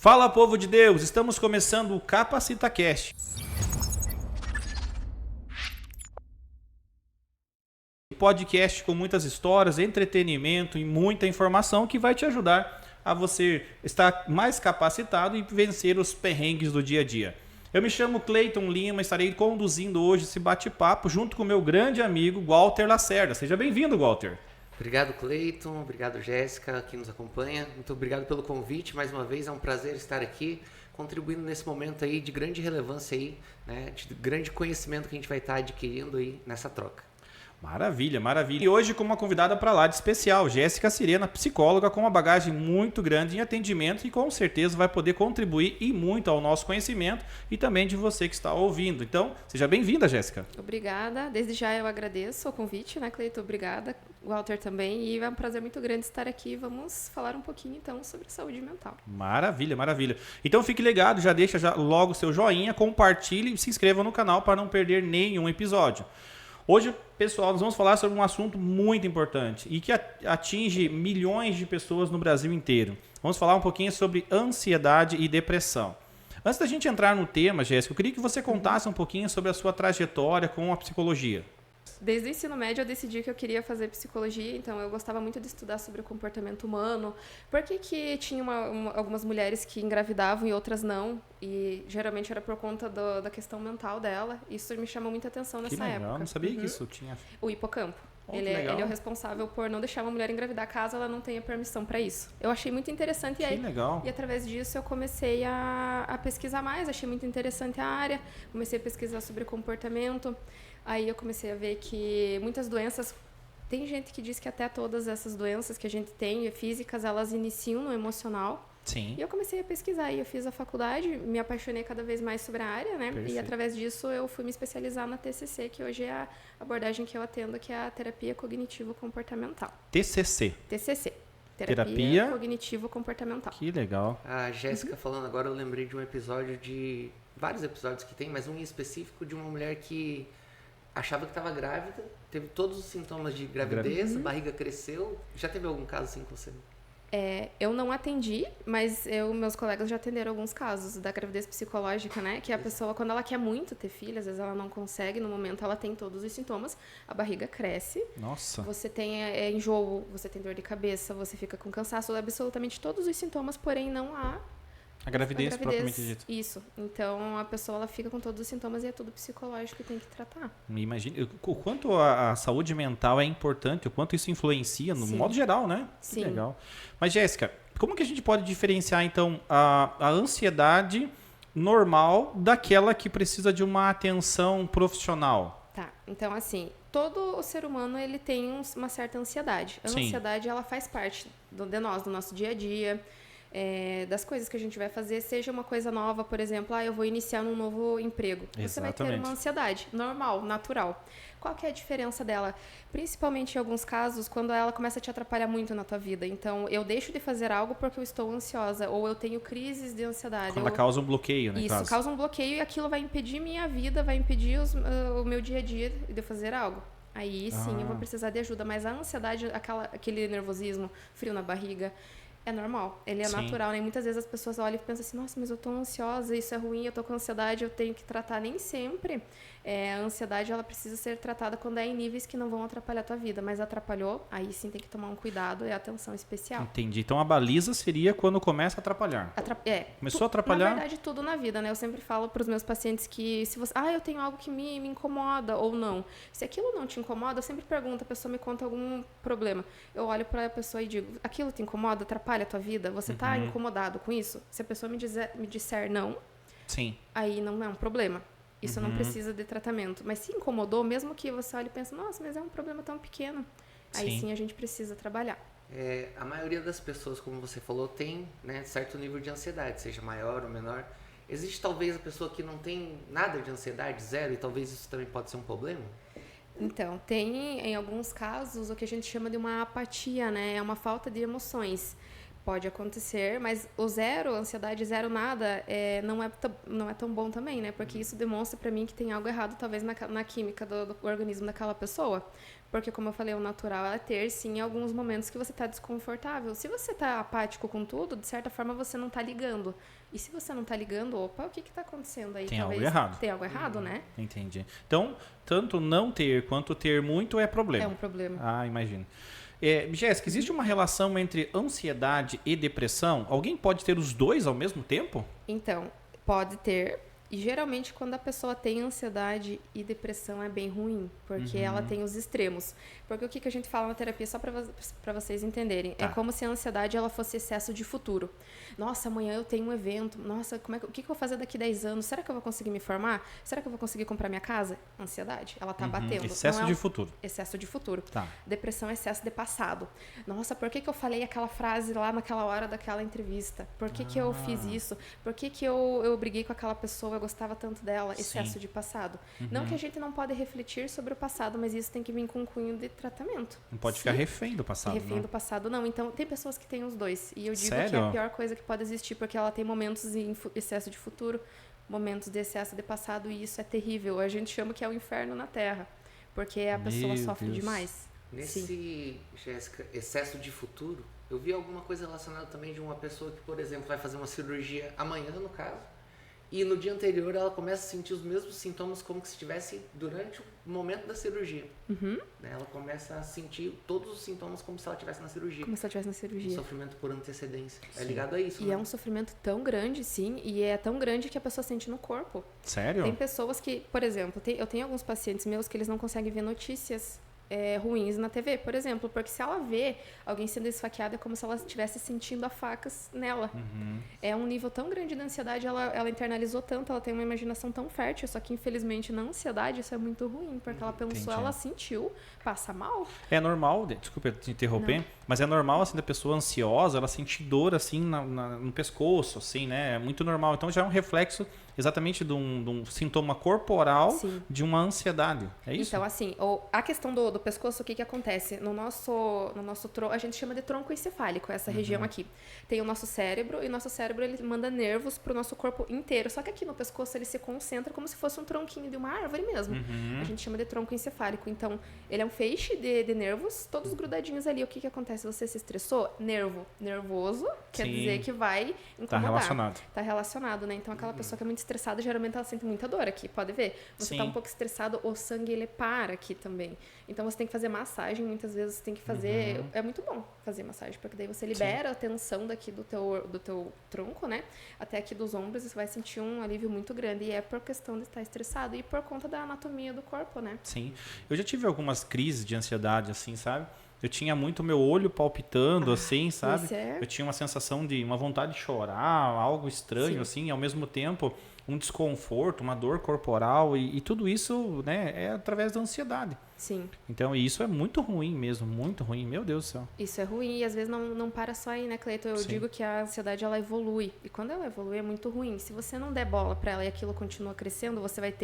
Fala, povo de Deus! Estamos começando o CapacitaCast. Podcast com muitas histórias, entretenimento e muita informação que vai te ajudar a você estar mais capacitado e vencer os perrengues do dia a dia. Eu me chamo Cleiton Lima, estarei conduzindo hoje esse bate-papo junto com meu grande amigo Walter Lacerda. Seja bem-vindo, Walter. Obrigado, Cleiton. Obrigado, Jéssica, que nos acompanha. Muito obrigado pelo convite. Mais uma vez, é um prazer estar aqui, contribuindo nesse momento aí de grande relevância aí, né, de grande conhecimento que a gente vai estar adquirindo aí nessa troca. Maravilha, maravilha. E hoje com uma convidada para lá de especial, Jéssica Sirena, psicóloga com uma bagagem muito grande em atendimento e com certeza vai poder contribuir e muito ao nosso conhecimento e também de você que está ouvindo. Então, seja bem-vinda, Jéssica. Obrigada. Desde já eu agradeço o convite, né, Cleiton? Obrigada. Walter também. E é um prazer muito grande estar aqui. Vamos falar um pouquinho, então, sobre saúde mental. Maravilha, maravilha. Então, fique ligado, já deixa logo o seu joinha, compartilhe e se inscreva no canal para não perder nenhum episódio. Hoje, pessoal, nós vamos falar sobre um assunto muito importante e que atinge milhões de pessoas no Brasil inteiro. Vamos falar um pouquinho sobre ansiedade e depressão. Antes da gente entrar no tema, Jéssica, eu queria que você contasse um pouquinho sobre a sua trajetória com a psicologia. Desde o ensino médio eu decidi que eu queria fazer psicologia, então eu gostava muito de estudar sobre o comportamento humano. Por que tinha algumas mulheres que engravidavam e outras não? E geralmente era por conta da questão mental dela. Isso me chamou muita atenção nessa época. Que legal, não sabia que isso tinha... O hipocampo. Oh, ele é o responsável por não deixar uma mulher engravidar caso ela não tenha permissão para isso. Eu achei muito interessante e através disso eu comecei a pesquisar mais, achei muito interessante a área, comecei a pesquisar sobre comportamento. Aí eu comecei a ver que muitas doenças, tem gente que diz que até todas essas doenças que a gente tem, físicas, elas iniciam no emocional. Sim. E eu comecei a pesquisar, e eu fiz a faculdade, me apaixonei cada vez mais sobre a área, né? Perfeito. E através disso eu fui me especializar na TCC, que hoje é a abordagem que eu atendo, que é a terapia cognitivo-comportamental. TCC. TCC. Terapia cognitivo-comportamental. Que legal. A Jéssica falando agora, eu lembrei de um episódio de... vários episódios que tem, mas um em específico de uma mulher que achava que estava grávida, teve todos os sintomas de gravidez, a barriga cresceu. Já teve algum caso assim com você? Eu não atendi, mas meus colegas já atenderam alguns casos da gravidez psicológica, né? Que a pessoa, quando ela quer muito ter filho, às vezes ela não consegue, no momento ela tem todos os sintomas, a barriga cresce. Nossa. Você tem enjoo, você tem dor de cabeça, você fica com cansaço, absolutamente todos os sintomas, porém não há a gravidez propriamente dita. Isso. Então, a pessoa ela fica com todos os sintomas e é tudo psicológico e tem que tratar. Me imagino o quanto a saúde mental é importante, o quanto isso influencia no modo geral, né? Sim. Que legal. Mas, Jéssica, como que a gente pode diferenciar, então, a ansiedade normal daquela que precisa de uma atenção profissional? Tá. Então, assim, todo o ser humano ele tem uma certa ansiedade. A ansiedade, ela faz parte de nós, do nosso dia a dia. Das coisas que a gente vai fazer, seja uma coisa nova, por exemplo, eu vou iniciar num novo emprego. Exatamente. Você vai ter uma ansiedade normal, natural. Qual que é a diferença dela? Principalmente em alguns casos, quando ela começa a te atrapalhar muito na tua vida. Então, eu deixo de fazer algo porque eu estou ansiosa, ou eu tenho crises de ansiedade. Quando ela causa um bloqueio, né? Isso, causa um bloqueio e aquilo vai impedir minha vida, vai impedir o meu dia a dia de fazer algo. Aí sim, eu vou precisar de ajuda. Mas a ansiedade, aquele nervosismo, frio na barriga, é normal, ele é natural, né? Muitas vezes as pessoas olham e pensam assim, nossa, mas eu tô ansiosa, isso é ruim, eu tô com ansiedade, eu tenho que tratar. Nem sempre. A ansiedade, ela precisa ser tratada quando é em níveis que não vão atrapalhar a tua vida, mas atrapalhou, aí sim tem que tomar um cuidado e atenção especial. Entendi. Então a baliza seria quando começa a atrapalhar. Começou a atrapalhar? Na verdade, tudo na vida, né? Eu sempre falo para os meus pacientes que se você... eu tenho algo que me incomoda ou não. Se aquilo não te incomoda, eu sempre pergunto, a pessoa me conta algum problema. Eu olho para a pessoa e digo, aquilo te incomoda, atrapalha a tua vida? Você está incomodado com isso? Se a pessoa me disser não, sim, aí não é um problema. Isso não precisa de tratamento. Mas se incomodou, mesmo que você olhe e pense, nossa, mas é um problema tão pequeno. Aí sim a gente precisa trabalhar. A maioria das pessoas, como você falou, tem, né, certo nível de ansiedade, seja maior ou menor. Existe talvez a pessoa que não tem nada de ansiedade, zero, e talvez isso também pode ser um problema? Então, tem em alguns casos o que a gente chama de uma apatia, né? É uma falta de emoções. Pode acontecer, mas o zero, ansiedade zero nada, não é tão bom também, né? Porque isso demonstra pra mim que tem algo errado, talvez, na química do organismo daquela pessoa. Porque, como eu falei, o natural é ter, sim, alguns momentos que você tá desconfortável. Se você tá apático com tudo, de certa forma, você não tá ligando. E se você não tá ligando, opa, o que tá acontecendo aí? Tem Talvez algo errado. Tem algo errado, né? Entendi. Então, tanto não ter quanto ter muito é problema. É um problema. Ah, imagino. Jéssica, existe uma relação entre ansiedade e depressão? Alguém pode ter os dois ao mesmo tempo? Então, pode ter. E geralmente quando a pessoa tem ansiedade e depressão é bem ruim, porque ela tem os extremos. Porque o que a gente fala na terapia, só para vocês entenderem, Tá. é como se a ansiedade ela fosse excesso de futuro. Nossa, amanhã eu tenho um evento. Nossa, o que eu vou fazer daqui 10 anos? Será que eu vou conseguir me formar? Será que eu vou conseguir comprar minha casa? Ansiedade, ela tá batendo. Excesso Não é de futuro. Excesso de futuro. Tá. Depressão é excesso de passado. Nossa, por que eu falei aquela frase lá naquela hora daquela entrevista? Por que eu fiz isso? Por que eu briguei com aquela pessoa? Eu gostava tanto dela. Excesso Sim. de passado. Não que a gente não pode refletir sobre o passado, mas isso tem que vir com um cunho de tratamento. Não pode ficar refém do passado, Refém não. do passado, não. Então, tem pessoas que têm os dois. E eu digo que é Sério? a pior coisa que pode existir, porque ela tem momentos de excesso de futuro, momentos de excesso de passado, e isso é terrível. A gente chama que é o inferno na Terra, porque a pessoa Meu sofre Deus. demais. Nesse, Jéssica, excesso de futuro, eu vi alguma coisa relacionada também de uma pessoa que, por exemplo, vai fazer uma cirurgia amanhã, no caso, e no dia anterior ela começa a sentir os mesmos sintomas como que se estivesse durante o momento da cirurgia. Né? Ela começa a sentir todos os sintomas como se ela estivesse na cirurgia. Como se ela estivesse na Um cirurgia. sofrimento por antecedência. É ligado a isso, E né? é um sofrimento tão grande, sim, e é tão grande que a pessoa sente no corpo. Sério? Tem pessoas que, por exemplo, eu tenho alguns pacientes meus que eles não conseguem ver notícias ruins na TV, por exemplo, porque se ela vê alguém sendo esfaqueado é como se ela estivesse sentindo a facas nela. É um nível tão grande de ansiedade, ela internalizou tanto, ela tem uma imaginação tão fértil, só que infelizmente na ansiedade isso é muito ruim, porque ela pensou, Entendi. ela sentiu, passa mal. É normal, desculpa te interromper, mas é normal, assim, da pessoa ansiosa, ela sentir dor, assim, no pescoço, assim, né? É muito normal. Então já é um reflexo exatamente de um sintoma corporal Sim. de uma ansiedade. É isso? Então, assim, a questão do pescoço, o que acontece? No nosso tronco, a gente chama de tronco encefálico, essa região aqui. Tem o nosso cérebro, e o nosso cérebro ele manda nervos pro nosso corpo inteiro. Só que aqui no pescoço ele se concentra como se fosse um tronquinho de uma árvore mesmo. A gente chama de tronco encefálico. Então, ele é um feixe de nervos, todos grudadinhos ali. O que acontece? Você se estressou? Nervoso, quer Sim. dizer que vai incomodar. Tá relacionado. Tá relacionado, né? Então, aquela pessoa que é muito estressada, geralmente ela sente muita dor aqui, pode ver. Você Sim. tá um pouco estressado, o sangue ele para aqui também. Então, você tem que fazer massagem, muitas vezes você tem que fazer... É muito bom fazer massagem, porque daí você libera a tensão daqui do teu tronco, né? Até aqui dos ombros, e você vai sentir um alívio muito grande. E é por questão de estar estressado e por conta da anatomia do corpo, né? Sim. Eu já tive algumas crises de ansiedade, assim, sabe? Eu tinha muito meu olho palpitando, assim, sabe? isso é- Eu tinha uma sensação de uma vontade de chorar, algo estranho, Sim. assim, e ao mesmo tempo um desconforto, uma dor corporal, e tudo isso, né, é através da ansiedade. Sim, Então, isso é muito ruim mesmo, muito ruim, meu Deus do céu. isso é ruim e às vezes não para só aí, né, Cleiton? Eu Sim. digo que a ansiedade, ela evolui. E quando ela evolui, é muito ruim. Se você não der bola pra ela e aquilo continua crescendo, você vai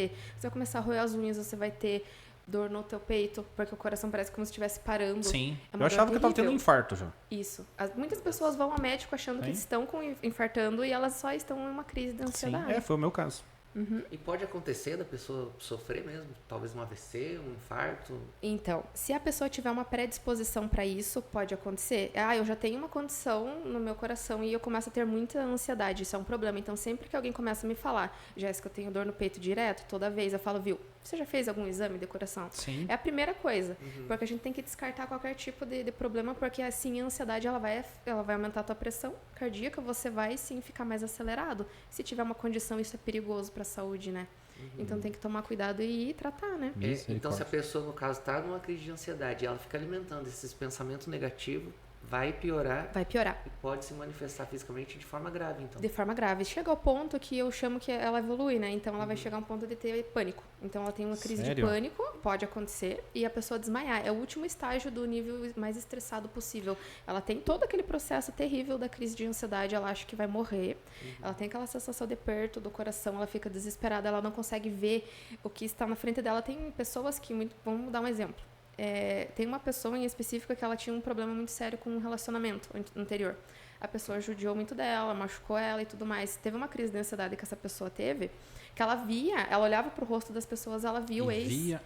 começar a roer as unhas, você vai ter dor no teu peito, porque o coração parece como se estivesse parando. Sim. É uma Eu achava dor que eu tava tendo um terrível. infarto já. Isso. Muitas pessoas vão ao médico achando que Sim. estão infartando e elas só estão em uma crise de ansiedade. Sim, foi o meu caso. E pode acontecer da pessoa sofrer mesmo, talvez um AVC, um infarto. Então, se a pessoa tiver uma predisposição para isso, pode acontecer. Eu já tenho uma condição no meu coração e eu começo a ter muita ansiedade. Isso é um problema. Então, sempre que alguém começa a me falar, Jéssica, eu tenho dor no peito direto, toda vez eu falo, viu, você já fez algum exame de coração? Sim. É a primeira coisa, porque a gente tem que descartar qualquer tipo de problema, porque assim a ansiedade ela vai aumentar a tua pressão cardíaca, você vai sim ficar mais acelerado. Se tiver uma condição, isso é perigoso para a saúde, né? Então tem que tomar cuidado e tratar, né? Então, se a pessoa, no caso, está numa crise de ansiedade e ela fica alimentando esses pensamentos negativos, vai piorar Vai piorar. e pode se manifestar fisicamente de forma grave, então. De forma grave. Chega ao ponto que eu chamo que ela evolui, né? Então ela vai chegar a um ponto de ter pânico. Então ela tem uma crise Sério? de pânico, pode acontecer, e a pessoa desmaiar. É o último estágio do nível mais estressado possível. Ela tem todo aquele processo terrível da crise de ansiedade, ela acha que vai morrer. Ela tem aquela sensação de aperto do coração, ela fica desesperada, ela não consegue ver o que está na frente dela. Tem pessoas que... Vamos dar um exemplo. Tem uma pessoa em específico que ela tinha um problema muito sério com um relacionamento anterior. a pessoa judiou muito dela, machucou ela e tudo mais. Teve uma crise de ansiedade que essa pessoa teve, que ela olhava pro rosto das pessoas, ela via o ex.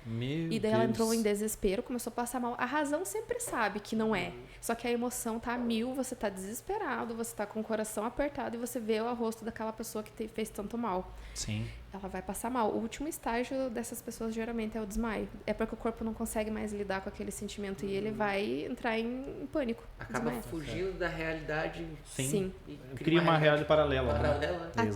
E daí ela entrou em desespero, começou a passar mal. A razão sempre sabe que não é. Só que a emoção tá a mil, você tá desesperado, você tá com o coração apertado e você vê o rosto daquela pessoa que fez tanto mal. Sim. Ela vai passar mal. O último estágio dessas pessoas geralmente é o desmaio. É porque o corpo não consegue mais lidar com aquele sentimento e ele vai entrar em pânico. Acaba fugindo da realidade. Sim. E Cria uma realidade paralela.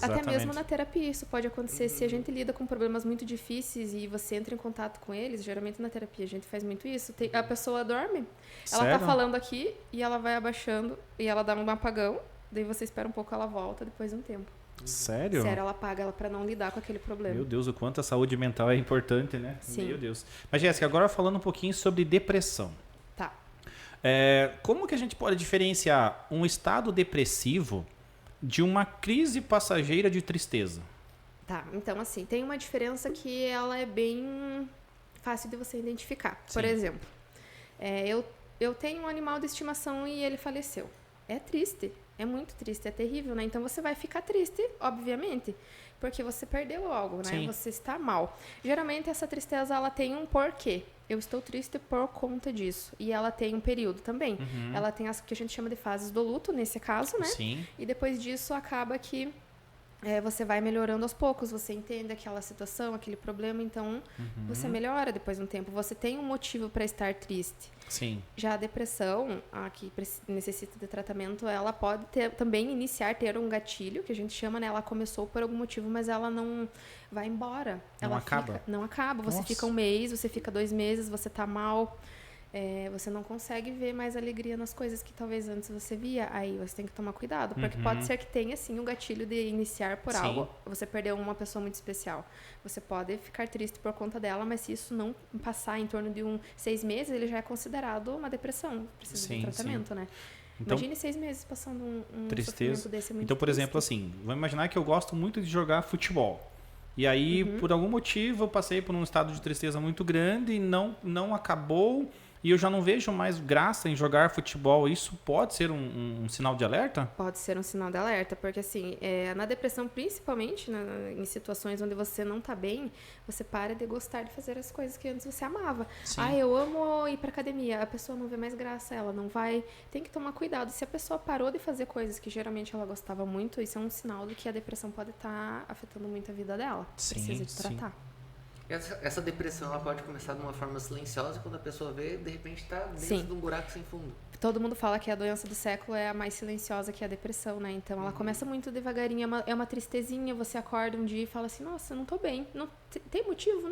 Até mesmo na terapia isso pode acontecer. Se a gente lida com problemas muito difíceis e você entra em contato com eles, geralmente na terapia a gente faz muito isso. A pessoa dorme, ela tá falando aqui e ela vai abaixando e ela dá um apagão, daí você espera um pouco, ela volta depois de um tempo. Sério? Sério, ela apaga ela pra não lidar com aquele problema. Meu Deus, o quanto a saúde mental é importante, né? Sim. Meu Deus. Mas, Jéssica, agora falando um pouquinho sobre depressão. Tá. Como que a gente pode diferenciar um estado depressivo de uma crise passageira de tristeza? Tá, então assim, tem uma diferença que ela é bem fácil de você identificar. Sim. Por exemplo, eu tenho um animal de estimação e ele faleceu. É triste, é muito triste, é terrível, né? Então você vai ficar triste, obviamente, porque você perdeu algo, né? Sim. Você está mal. Geralmente essa tristeza, ela tem um porquê. Eu estou triste por conta disso. E ela tem um período também. Ela tem as que a gente chama de fases do luto, nesse caso, né? Sim. E depois disso acaba que você vai melhorando aos poucos, você entende aquela situação, aquele problema, então você melhora depois de um tempo. Você tem um motivo para estar triste. Sim. Já a depressão, a que necessita de tratamento, ela pode também ter um gatilho, que a gente chama, né? Ela começou por algum motivo, mas ela não vai embora. Não acaba? Não acaba. Você fica um mês, você fica 2 meses, você tá mal. Você não consegue ver mais alegria nas coisas que talvez antes você via. Aí você tem que tomar cuidado, porque pode ser que tenha sim um gatilho de iniciar por algo. Você perdeu uma pessoa muito especial. Você pode ficar triste por conta dela, mas se isso não passar em torno de 6 meses, ele já é considerado uma depressão. Precisa de tratamento, né? Então, imagine 6 meses passando um sofrimento desse muito Então, por triste. exemplo, assim, vamos imaginar que eu gosto muito de jogar futebol. E aí, por algum motivo, eu passei por um estado de tristeza muito grande e não acabou. E eu já não vejo mais graça em jogar futebol. Isso pode ser um sinal de alerta? Pode ser um sinal de alerta, porque assim, na depressão, principalmente em situações onde você não tá bem, você para de gostar de fazer as coisas que antes você amava. Sim. Eu amo ir pra academia. A pessoa não vê mais graça, ela não vai. Tem que tomar cuidado. Se a pessoa parou de fazer coisas que geralmente ela gostava muito, isso é um sinal de que a depressão pode estar afetando muito a vida dela. Precisa de tratar. Essa depressão ela pode começar de uma forma silenciosa, quando a pessoa vê, de repente está dentro de um buraco sem fundo. Todo mundo fala que a doença do século é a mais silenciosa que a depressão, né? Então ela começa muito devagarinho, é uma tristezinha, você acorda um dia e fala assim, nossa, eu não tô bem. Não, tem motivo?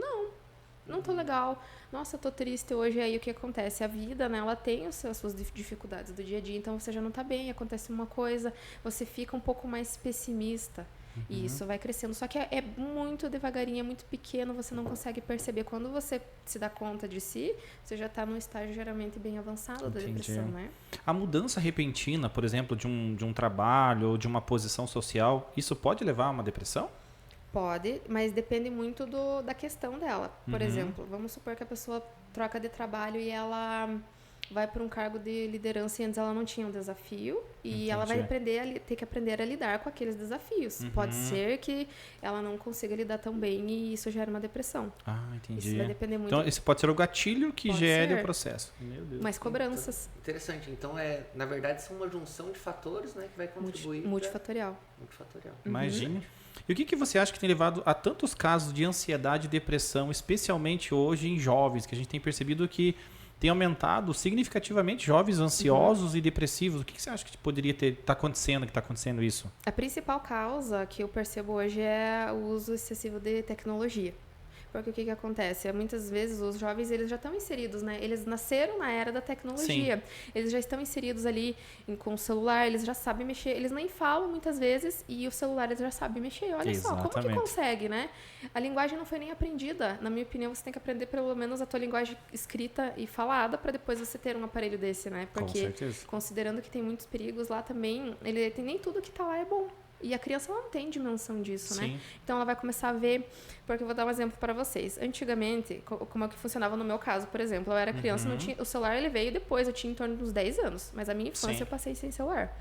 Não tô legal. Nossa, eu tô triste hoje. E aí o que acontece? A vida, né, ela tem as suas dificuldades do dia a dia, então você já não tá bem, acontece uma coisa, você fica um pouco mais pessimista. E isso vai crescendo. Só que é muito devagarinho, é muito pequeno, você não consegue perceber. Quando você se dá conta de si, você já está num estágio geralmente bem avançado da depressão, né? A mudança repentina, por exemplo, de um trabalho ou de uma posição social, isso pode levar a uma depressão? Pode, mas depende muito da questão dela. Por exemplo, vamos supor que a pessoa troca de trabalho e ela vai para um cargo de liderança e antes ela não tinha um desafio e ela vai ter que aprender a lidar com aqueles desafios. Pode ser que ela não consiga lidar tão bem e isso gera uma depressão. Entendi. Isso vai depender muito. Então, esse pode ser o gatilho que gere o processo. Meu Deus. Mais cobranças. Interessante. Então, na verdade, são uma junção de fatores, né, que vai contribuir. Multifatorial. Imagine. E o que você acha que tem levado a tantos casos de ansiedade e depressão, especialmente hoje em jovens, que a gente tem percebido que tem aumentado significativamente jovens ansiosos e depressivos? O que você acha que poderia que está acontecendo isso? A principal causa que eu percebo hoje é o uso excessivo de tecnologia. Porque o que acontece? Muitas vezes os jovens eles já estão inseridos, né? Eles nasceram na era da tecnologia. Sim. Eles já estão inseridos ali com o celular, eles já sabem mexer. Eles nem falam muitas vezes e o celular eles já sabem mexer. Olha Exatamente. Só, como que consegue, né? A linguagem não foi nem aprendida. Na minha opinião, você tem que aprender pelo menos a tua linguagem escrita e falada para depois você ter um aparelho desse, né? Porque considerando que tem muitos perigos lá também, nem tudo que está lá é bom. E a criança não tem dimensão disso, Sim. né? Então ela vai começar a ver, porque eu vou dar um exemplo para vocês. Antigamente, como é que funcionava no meu caso, por exemplo, eu era criança, não tinha, o celular ele veio depois, eu tinha em torno de uns 10 anos, mas a minha infância eu passei sem celular.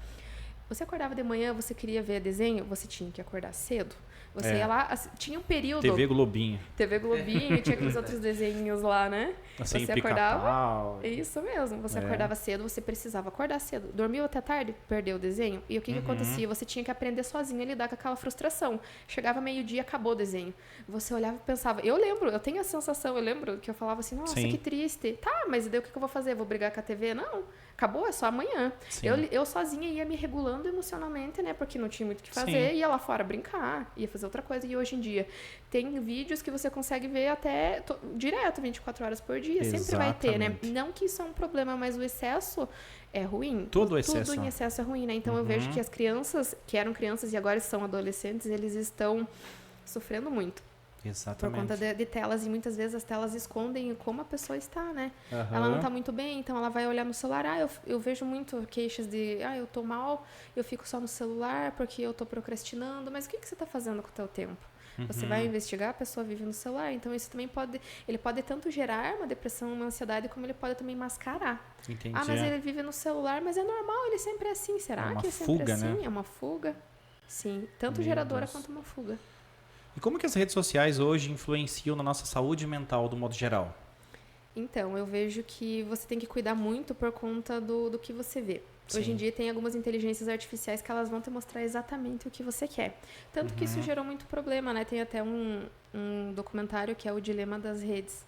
Você acordava de manhã, você queria ver desenho, você tinha que acordar cedo. Você ia lá, tinha um período... TV Globinho. TV Globinho, tinha aqueles outros desenhinhos lá, né? Assim, você acordava... Isso mesmo, você acordava cedo, você precisava acordar cedo. Dormiu até tarde, perdeu o desenho. E o que acontecia? Você tinha que aprender sozinho a lidar com aquela frustração. Chegava meio-dia, acabou o desenho. Você olhava e pensava... Eu tenho a sensação, eu lembro que eu falava assim, nossa, que triste. Tá, mas daí o que eu vou fazer? Vou brigar com a TV? Não, acabou, é só amanhã. Eu sozinha ia me regulando emocionalmente, né? Porque não tinha muito o que fazer. Ia lá fora brincar, ia fazer outra coisa. E hoje em dia tem vídeos que você consegue ver até direto, 24 horas por dia. Exatamente. Sempre vai ter, né? Não que isso é um problema, mas o excesso é ruim. Tudo em excesso é ruim, né? Então eu vejo que as crianças, que eram crianças e agora são adolescentes, eles estão sofrendo muito. Exatamente. Por conta de telas, e muitas vezes as telas escondem como a pessoa está, né? Ela não está muito bem, então ela vai olhar no celular. Eu vejo muito queixas de, eu tô mal, eu fico só no celular porque eu tô procrastinando. Mas o que você está fazendo com o teu tempo? Você vai investigar, a pessoa vive no celular. Então isso também ele pode tanto gerar uma depressão, uma ansiedade, como ele pode também mascarar. Entendi. Mas ele vive no celular, mas é normal, ele sempre é assim. Será que é sempre fuga, assim? né? É uma fuga? Sim, tanto geradora quanto uma fuga. E como que as redes sociais hoje influenciam na nossa saúde mental, do modo geral? Então, eu vejo que você tem que cuidar muito por conta do que você vê. Sim. Hoje em dia tem algumas inteligências artificiais que elas vão te mostrar exatamente o que você quer. Tanto que isso gerou muito problema, né? Tem até um documentário que é o Dilema das Redes.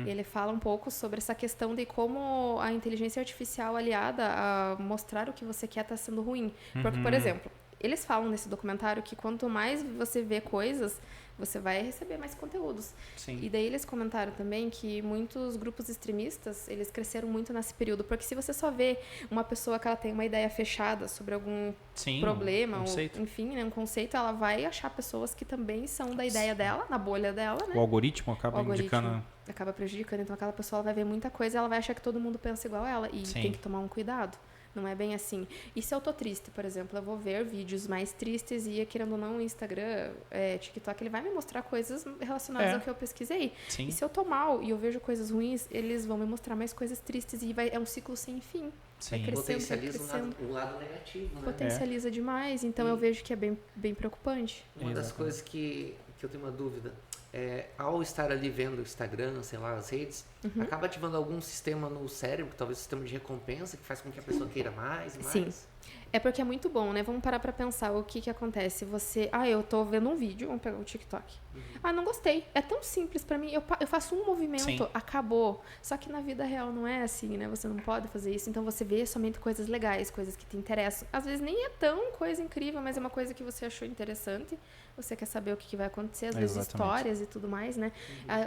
E ele fala um pouco sobre essa questão de como a inteligência artificial aliada a mostrar o que você quer está sendo ruim. Porque, por exemplo, eles falam nesse documentário que quanto mais você vê coisas, você vai receber mais conteúdos. Sim. E daí eles comentaram também que muitos grupos extremistas, eles cresceram muito nesse período. Porque se você só vê uma pessoa que ela tem uma ideia fechada sobre algum problema, ou, enfim, né, um conceito, ela vai achar pessoas que também são da ideia dela, na bolha dela, né? O algoritmo acaba indicando... acaba prejudicando. Então aquela pessoa ela vai ver muita coisa e ela vai achar que todo mundo pensa igual ela. E tem que tomar um cuidado. Não é bem assim. E se eu tô triste, por exemplo, eu vou ver vídeos mais tristes e, querendo ou não, o Instagram, TikTok, ele vai me mostrar coisas relacionadas ao que eu pesquisei. Sim. E se eu tô mal e eu vejo coisas ruins, eles vão me mostrar mais coisas tristes e é um ciclo sem fim. Sim. Vai crescendo, Potencializa um lado negativo, né? Potencializa demais. Então eu vejo que é bem preocupante. Uma das coisas que eu tenho uma dúvida ao estar ali vendo o Instagram, sei lá, as redes, acaba ativando algum sistema no cérebro, talvez um sistema de recompensa, que faz com que a pessoa queira mais e mais. Sim. É porque é muito bom, né? Vamos parar pra pensar o que acontece. Você, eu tô vendo um vídeo, vamos pegar o TikTok. Não gostei. É tão simples pra mim. Eu faço um movimento, acabou. Só que na vida real não é assim, né? Você não pode fazer isso. Então você vê somente coisas legais, coisas que te interessam. Às vezes nem é tão coisa incrível, mas é uma coisa que você achou interessante. Você quer saber o que vai acontecer, às vezes histórias e tudo mais, né?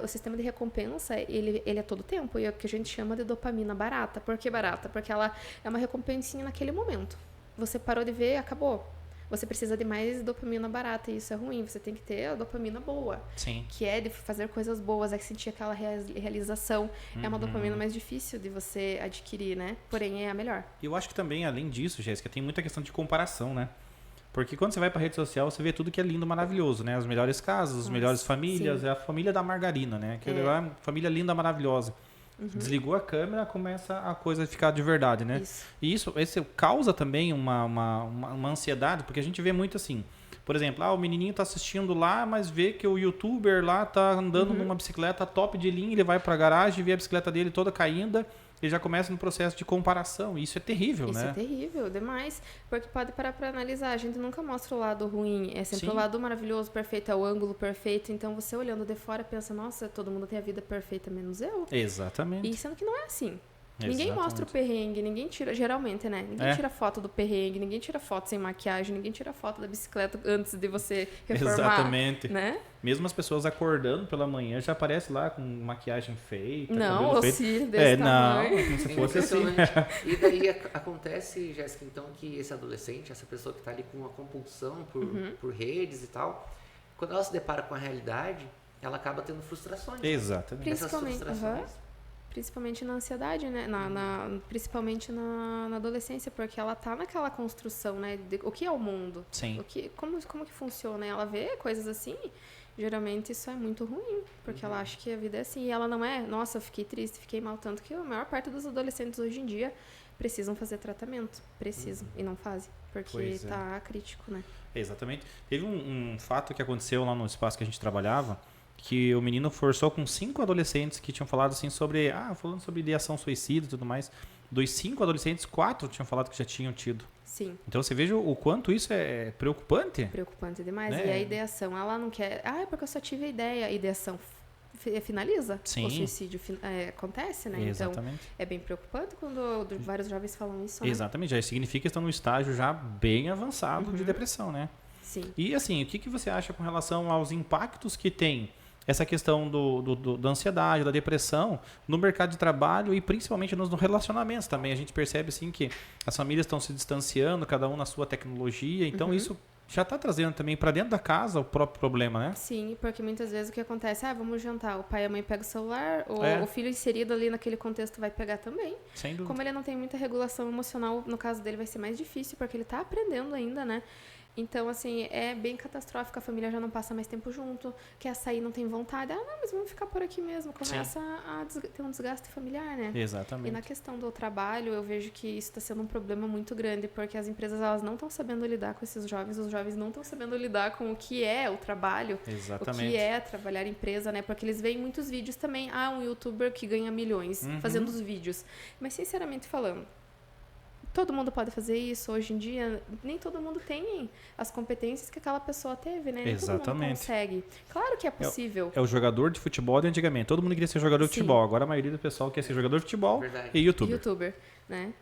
O sistema de recompensa, ele é todo tempo. E é o que a gente chama de dopamina barata. Por que barata? Porque ela é uma recompensinha naquele momento. Você parou de ver, acabou. Você precisa de mais dopamina barata e isso é ruim. Você tem que ter a dopamina boa. Sim. Que é de fazer coisas boas, é sentir aquela realização. É uma dopamina mais difícil de você adquirir, né? Porém, é a melhor. Eu acho que também, além disso, Jéssica, tem muita questão de comparação, né? Porque quando você vai pra rede social, você vê tudo que é lindo, maravilhoso, né? As melhores casas, as melhores famílias, é a família da margarina, né? Que é uma família linda, maravilhosa. Desligou a câmera, começa a coisa ficar de verdade, né? Isso. E isso causa também uma ansiedade, porque a gente vê muito assim, por exemplo, o menininho tá assistindo lá, mas vê que o youtuber lá tá andando numa bicicleta top de linha, ele vai pra garagem, vê a bicicleta dele toda caindo, ele já começa no processo de comparação. E isso é terrível, né? Isso é terrível, demais. Porque pode parar pra analisar. A gente nunca mostra o lado ruim. É sempre o lado maravilhoso, perfeito, é o ângulo perfeito. Então você olhando de fora pensa, nossa, todo mundo tem a vida perfeita, menos eu. Exatamente. E sendo que não é assim. Exatamente. Ninguém mostra o perrengue, ninguém tira, geralmente, né? Ninguém tira foto do perrengue, ninguém tira foto sem maquiagem, ninguém tira foto da bicicleta antes de você reformar. Exatamente. Né? Mesmo as pessoas acordando pela manhã já aparece lá com maquiagem feita, não, cabelo feito. Desse tamanho. Não, como se fosse assim. E daí acontece, Jéssica, então, que esse adolescente, essa pessoa que está ali com uma compulsão por redes e tal, quando ela se depara com a realidade, ela acaba tendo frustrações. Exatamente. Essas frustrações. Principalmente na ansiedade, né? Principalmente na adolescência, porque ela tá naquela construção, né? O que é o mundo? Sim. Como que funciona? Ela vê coisas assim, geralmente isso é muito ruim, porque ela acha que a vida é assim. E ela não é, nossa, fiquei triste, fiquei mal. Tanto que a maior parte dos adolescentes hoje em dia precisam fazer tratamento. Precisam, e não fazem. Porque Pois é. tá crítico, né? Exatamente. Teve um fato que aconteceu lá no espaço que a gente trabalhava, que o menino forçou com 5 adolescentes que tinham falado assim sobre, falando sobre ideação suicida e tudo mais. Dos 5 adolescentes, 4 tinham falado que já tinham tido. Sim. Então você veja o quanto isso é preocupante. Preocupante demais. Né? E a ideação, ela não quer... é porque eu só tive a ideia. A ideação finaliza. Sim. O suicídio acontece, né? Exatamente. Então, é bem preocupante quando vários jovens falam isso, né? Exatamente. Já significa que estão no estágio já bem avançado de depressão, né? Sim. E assim, o que você acha com relação aos impactos que tem essa questão da ansiedade, da depressão no mercado de trabalho e principalmente nos relacionamentos também? A gente percebe assim que as famílias estão se distanciando, cada um na sua tecnologia, então isso já está trazendo também para dentro da casa o próprio problema, né? Sim, porque muitas vezes o que acontece, vamos jantar, o pai e a mãe pegam o celular, o filho inserido ali naquele contexto vai pegar também. Sem dúvida. Como ele não tem muita regulação emocional, no caso dele vai ser mais difícil, porque ele está aprendendo ainda, né? Então, assim, é bem catastrófico, a família já não passa mais tempo junto, quer sair, não tem vontade. Não, mas vamos ficar por aqui mesmo. Começa a ter um desgaste familiar, né? Exatamente. E na questão do trabalho, eu vejo que isso está sendo um problema muito grande, porque as empresas elas não estão sabendo lidar com esses jovens, os jovens não estão sabendo lidar com o que é o trabalho, Exatamente. o que é trabalhar em empresa, né? Porque eles veem muitos vídeos também, um youtuber que ganha milhões fazendo os vídeos. Mas, sinceramente falando, todo mundo pode fazer isso hoje em dia. Nem todo mundo tem as competências que aquela pessoa teve, né? Nem Exatamente. todo mundo consegue. Claro que é possível. É o jogador de futebol de antigamente. Todo mundo queria ser jogador de futebol. Agora a maioria do pessoal quer ser jogador de futebol e youtuber. Né?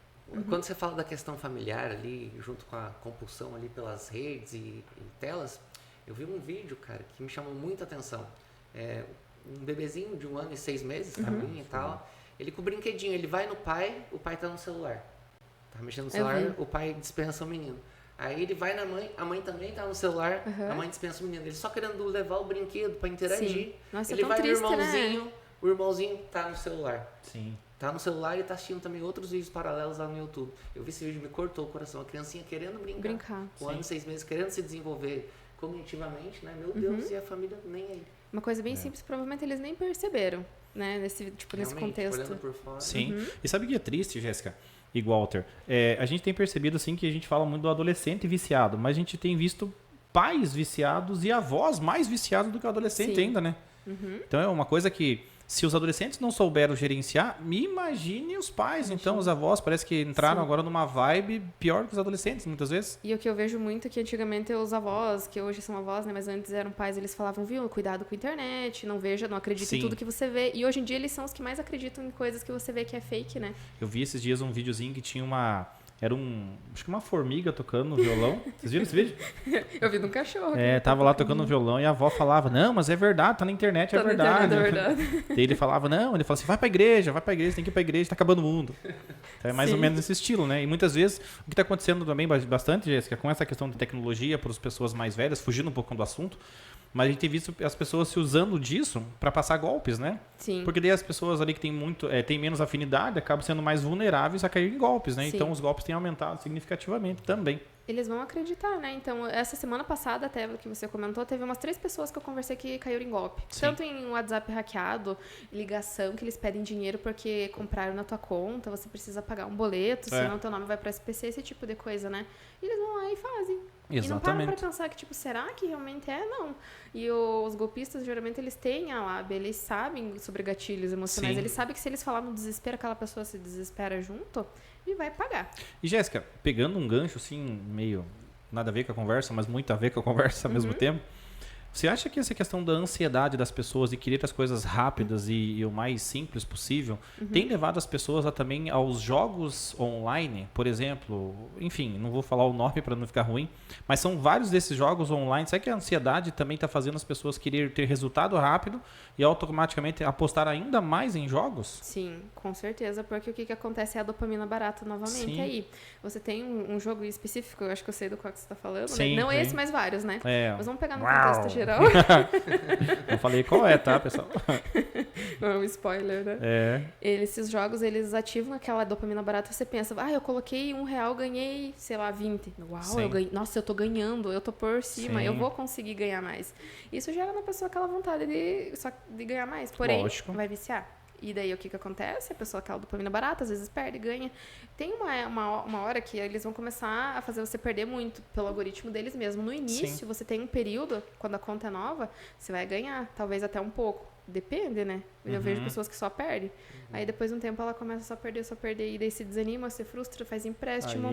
Quando você fala da questão familiar ali, junto com a compulsão ali pelas redes e telas, eu vi um vídeo, cara, que me chamou muita atenção. Um bebezinho de 1 ano e 6 meses, caminha e tal. Ele com o brinquedinho, ele vai no pai, o pai tá no celular. Tá mexendo no celular, o pai dispensa o menino. Aí ele vai na mãe, a mãe também tá no celular, a mãe dispensa o menino. Ele só querendo levar o brinquedo pra interagir. Sim. Nossa, ele é tão vai triste, no irmãozinho, né? O irmãozinho tá no celular. Sim. Tá no celular e tá assistindo também outros vídeos paralelos lá no YouTube. Eu vi esse vídeo, me cortou o coração. A criancinha querendo brincar. Com 1 ano e 6 meses, querendo se desenvolver cognitivamente, né? Meu Deus, e a família nem aí. Uma coisa bem simples, provavelmente eles nem perceberam, né? Nesse contexto. Olhando por fora. Sim. E sabe o que é triste, Jéssica? E Walter, a gente tem percebido assim que a gente fala muito do adolescente viciado, mas a gente tem visto pais viciados e avós mais viciados do que o adolescente ainda, né? Então é uma coisa que, se os adolescentes não souberam gerenciar, me imagine os pais. Então os avós parece que entraram agora numa vibe pior que os adolescentes, muitas vezes. E o que eu vejo muito é que antigamente os avós, que hoje são avós, né, mas antes eram pais, eles falavam, viu, cuidado com a internet, não acredite em tudo que você vê. E hoje em dia eles são os que mais acreditam em coisas que você vê que é fake, né? Eu vi esses dias um videozinho que tinha acho que uma formiga tocando no violão. Vocês viram esse vídeo? Eu vi de um cachorro. Tava lá tocando no violão e a avó falava, não, mas é verdade, tá na internet, é verdade. É verdade. Daí ele falava, ele falava assim, vai pra igreja, tem que ir pra igreja, tá acabando o mundo. Então é mais ou menos esse estilo, né? E muitas vezes, o que tá acontecendo também bastante, Jéssica, com essa questão de tecnologia para as pessoas mais velhas, fugindo um pouco do assunto, mas a gente tem visto as pessoas se usando disso para passar golpes, né? Sim. Porque daí as pessoas ali que têm menos afinidade acabam sendo mais vulneráveis a cair em golpes, né? Sim. Então os golpes têm aumentado significativamente também. Eles vão acreditar, né? Então, essa semana passada, até que você comentou, teve umas 3 pessoas que eu conversei que caíram em golpe. Sim. Tanto em WhatsApp hackeado, ligação, que eles pedem dinheiro porque compraram na tua conta, você precisa pagar um boleto, senão teu nome vai para SPC, esse tipo de coisa, né? E eles vão lá e fazem. Exatamente. E não param pra pensar que, será que realmente é? Não. E os golpistas, geralmente, eles têm a lábia, eles sabem sobre gatilhos emocionais, Sim. eles sabem que se eles falar no desespero, aquela pessoa se desespera junto e vai pagar. E Jéssica, pegando um gancho assim, meio nada a ver com a conversa, mas muito a ver com a conversa ao mesmo tempo, você acha que essa questão da ansiedade das pessoas de querer as coisas rápidas e o mais simples possível tem levado as pessoas também aos jogos online, por exemplo? Enfim, não vou falar o nome para não ficar ruim, mas são vários desses jogos online. Será que a ansiedade também está fazendo as pessoas querer ter resultado rápido e automaticamente apostar ainda mais em jogos? Sim, com certeza, porque o que acontece é a dopamina barata novamente. Sim. Aí. Você tem um jogo específico, eu acho que eu sei do qual que você está falando, Sim, né? Não sim. esse, mas vários, né? Mas vamos pegar no contexto geral. Eu falei qual é, tá, pessoal? Um spoiler, né? Esses jogos, eles ativam aquela dopamina barata. Você pensa, eu coloquei R$1, ganhei, sei lá, 20. Uau, Sim. Nossa, eu tô ganhando, eu tô por cima, Sim. eu vou conseguir ganhar mais. Isso gera na pessoa aquela vontade de ganhar mais. Porém, Lógico. vai viciar. E daí o que acontece? A pessoa quer a dopamina barata, às vezes perde, ganha. Tem uma hora que eles vão começar a fazer você perder muito pelo algoritmo deles mesmo. No início, você tem um período, quando a conta é nova, você vai ganhar, talvez até um pouco. Depende, né? Eu vejo pessoas que só perdem. Aí depois de um tempo ela começa a só perder. E daí se desanima, se frustra, faz empréstimo.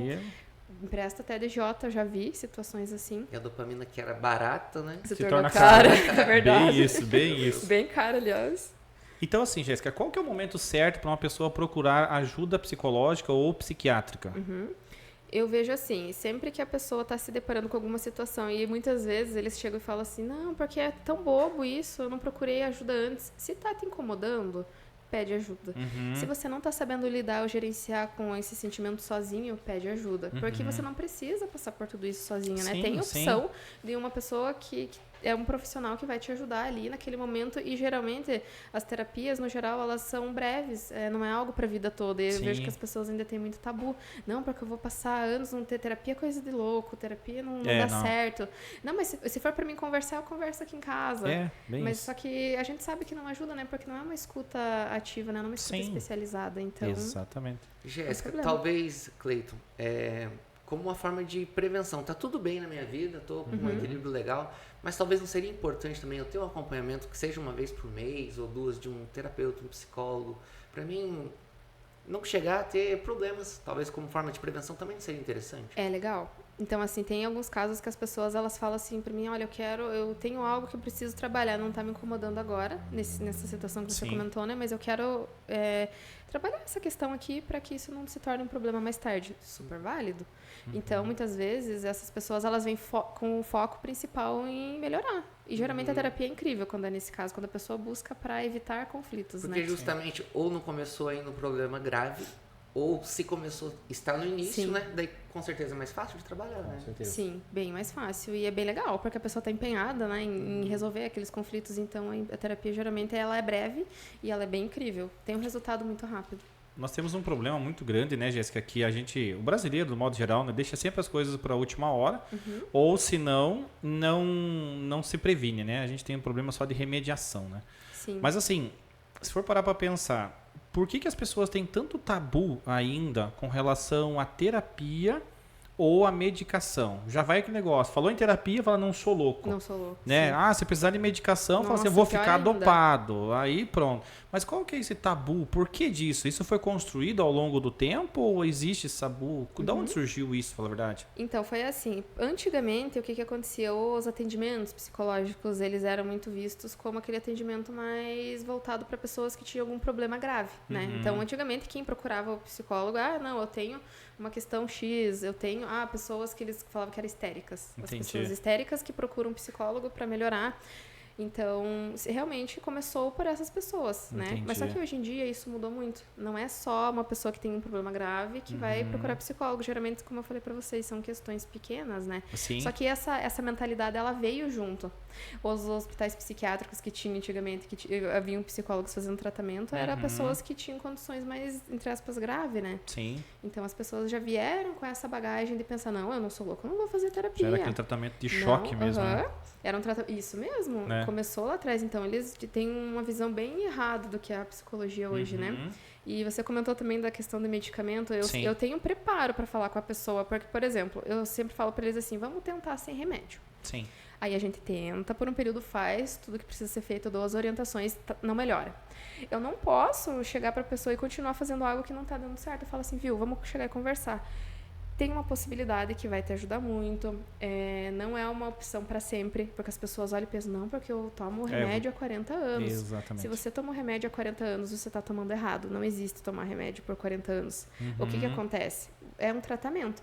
Empresta até DJ, já vi situações assim. E a dopamina que era barata, né? Se torna cara. É verdade. Bem isso. Bem cara, aliás. Então, assim, Jéssica, qual que é o momento certo para uma pessoa procurar ajuda psicológica ou psiquiátrica? Eu vejo assim, sempre que a pessoa está se deparando com alguma situação, e muitas vezes eles chegam e falam assim, não, porque é tão bobo isso, eu não procurei ajuda antes. Se está te incomodando, pede ajuda. Se você não está sabendo lidar ou gerenciar com esse sentimento sozinho, pede ajuda. Porque você não precisa passar por tudo isso sozinho, né? Tem opção de uma pessoa que é um profissional que vai te ajudar ali naquele momento, e geralmente as terapias, no geral, elas são breves, não é algo para a vida toda. E eu vejo que as pessoas ainda têm muito tabu. Não, porque eu vou passar anos não ter terapia, é coisa de louco, terapia não dá certo. Não, mas se for para mim conversar, eu converso aqui em casa. Mas só que a gente sabe que não ajuda, né? Porque não é uma escuta ativa, né? Não é uma escuta especializada. Então, exatamente. Jéssica, talvez, Cleiton, como uma forma de prevenção. Tá tudo bem na minha vida, tô com um equilíbrio legal, mas talvez não seria importante também eu ter um acompanhamento que seja uma vez por mês ou duas de um terapeuta, um psicólogo, para mim não chegar a ter problemas, talvez como forma de prevenção também seria interessante. É legal. Então, assim, tem alguns casos que as pessoas, elas falam assim pra mim, olha, eu tenho algo que eu preciso trabalhar, não tá me incomodando agora, nessa situação que você comentou, né? Mas eu quero trabalhar essa questão aqui para que isso não se torne um problema mais tarde. Super válido. Então, muitas vezes, essas pessoas, elas vêm com o foco principal em melhorar. E, geralmente, a terapia é incrível quando é nesse caso, quando a pessoa busca para evitar conflitos, porque justamente, ou não começou ainda um problema grave, ou se começou, está no início, né? Daí com certeza é mais fácil de trabalhar, né? Sim, bem mais fácil. E é bem legal, porque a pessoa está empenhada, né, em resolver aqueles conflitos. Então a terapia geralmente ela é breve e ela é bem incrível. Tem um resultado muito rápido. Nós temos um problema muito grande, né, Jéssica, que o brasileiro, do modo geral, né, deixa sempre as coisas para a última hora, ou se não se previne, né? A gente tem um problema só de remediação, né? Sim. Mas assim, se for parar para pensar, por que as pessoas têm tanto tabu ainda com relação à terapia ou à medicação? Já vai aquele negócio. Falou em terapia, fala, não sou louco. Não sou louco. Né? Se precisar de medicação, fala assim, eu vou ficar dopado. Aí pronto. Mas qual que é esse tabu? Por que disso? Isso foi construído ao longo do tempo ou existe esse tabu? De onde surgiu isso, fala a verdade? Então, foi assim. Antigamente, o que acontecia? Os atendimentos psicológicos, eles eram muito vistos como aquele atendimento mais voltado para pessoas que tinham algum problema grave, né? Então, antigamente, quem procurava o psicólogo, não, eu tenho uma questão X, eu tenho pessoas que eles falavam que eram histéricas. Entendi. As pessoas histéricas que procuram um psicólogo para melhorar. Então, realmente começou por essas pessoas, né? Mas só que hoje em dia isso mudou muito. Não é só uma pessoa que tem um problema grave que vai procurar psicólogo. Geralmente, como eu falei pra vocês, são questões pequenas, né? Sim. Só que essa mentalidade, ela veio junto. Os hospitais psiquiátricos que tinham antigamente, que haviam psicólogos fazendo tratamento, eram pessoas que tinham condições mais, entre aspas, graves, né? Sim. Então, as pessoas já vieram com essa bagagem de pensar, não, eu não sou louco, eu não vou fazer terapia. Já era aquele tratamento de choque mesmo, né? Era um tratamento... Isso mesmo. Né? Começou lá atrás. Então, eles têm uma visão bem errada do que é a psicologia hoje, né? E você comentou também da questão do medicamento. Eu tenho preparo para falar com a pessoa. Porque, por exemplo, eu sempre falo para eles assim, vamos tentar sem remédio. Sim. Aí a gente tenta, por um período faz, tudo que precisa ser feito, eu dou as orientações, não melhora. Eu não posso chegar para a pessoa e continuar fazendo algo que não está dando certo. Eu falo assim, viu, vamos chegar e conversar. Tem uma possibilidade que vai te ajudar muito, não é uma opção para sempre, porque as pessoas olham e pensam, não, porque eu tomo remédio há 40 anos. Exatamente. Se você toma remédio há 40 anos, você está tomando errado. Não existe tomar remédio por 40 anos. O que acontece? É um tratamento.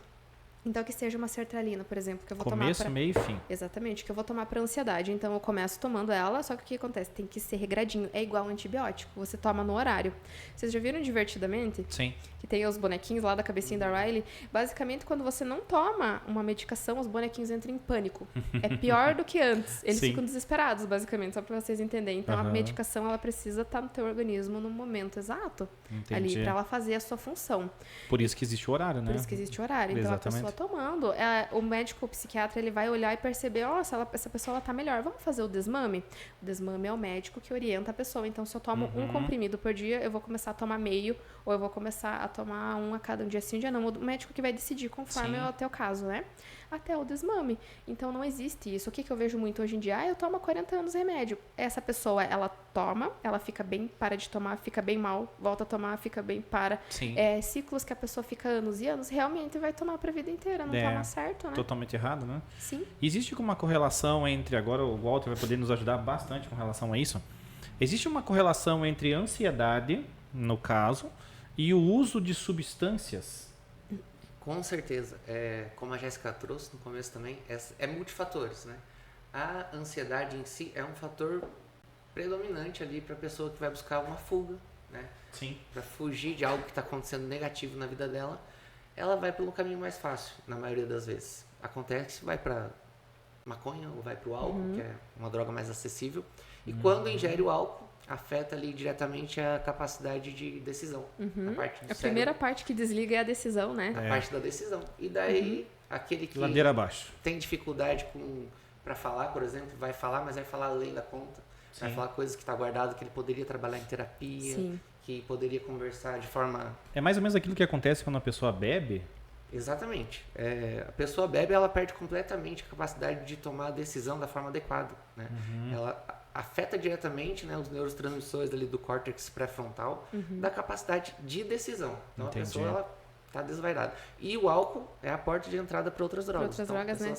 Então, que seja uma sertralina, por exemplo, que eu vou Começo, tomar meio e fim. Exatamente, que eu vou tomar para ansiedade. Então, eu começo tomando ela, só que o que acontece? Tem que ser regradinho. É igual um antibiótico. Você toma no horário. Vocês já viram Divertidamente? Sim. Que tem os bonequinhos lá da cabecinha da Riley. Basicamente, quando você não toma uma medicação, os bonequinhos entram em pânico. É pior do que antes. Eles ficam desesperados, basicamente, só para vocês entenderem. Então, a medicação, ela precisa estar no teu organismo no momento exato. Ali, para ela fazer a sua função. Por isso que existe o horário, né? Por isso que existe o horário. Então, Exatamente. a pessoa pessoa tomando, o médico, o psiquiatra, ele vai olhar e perceber, essa pessoa ela tá melhor, vamos fazer o desmame? O desmame é o médico que orienta a pessoa. Então, se eu tomo um comprimido por dia, eu vou começar a tomar meio, ou eu vou começar a tomar um a cada dia sim, um dia não. O médico que vai decidir conforme o teu caso, né? Até o desmame. Então, não existe isso. O que eu vejo muito hoje em dia? Eu tomo há 40 anos remédio. Essa pessoa, ela toma, ela fica bem, para de tomar, fica bem mal, volta a tomar, fica bem, para. Sim. Ciclos que a pessoa fica anos e anos, realmente vai tomar pra vida inteira, não toma certo, né? Totalmente errado, né? Sim. Existe uma correlação entre, agora o Walter vai poder nos ajudar bastante com relação a isso, existe uma correlação entre ansiedade, no caso, e o uso de substâncias? Com certeza. Como a Jéssica trouxe no começo também, é multifatores, né? A ansiedade em si é um fator predominante ali para a pessoa que vai buscar uma fuga, né? Sim. Para fugir de algo que está acontecendo negativo na vida dela, ela vai pelo caminho mais fácil, na maioria das vezes. Acontece que vai para maconha ou vai para o álcool, que é uma droga mais acessível. E quando ingere o álcool, afeta ali diretamente a capacidade de decisão. A parte do primeira parte que desliga é a decisão, né? A parte da decisão. E daí, aquele que ladeira abaixo. tem dificuldade para falar, por exemplo, vai falar, mas vai falar além da conta. Sim. Vai falar coisas que está guardado, que ele poderia trabalhar em terapia, que poderia conversar de forma... É mais ou menos aquilo que acontece quando a pessoa bebe? Exatamente. A pessoa bebe, ela perde completamente a capacidade de tomar a decisão da forma adequada, né? Ela afeta diretamente, né, os neurotransmissores ali do córtex pré-frontal da capacidade de decisão. Então a pessoa ela está desvairada. E o álcool é a porta de entrada para outras drogas. Então a pessoa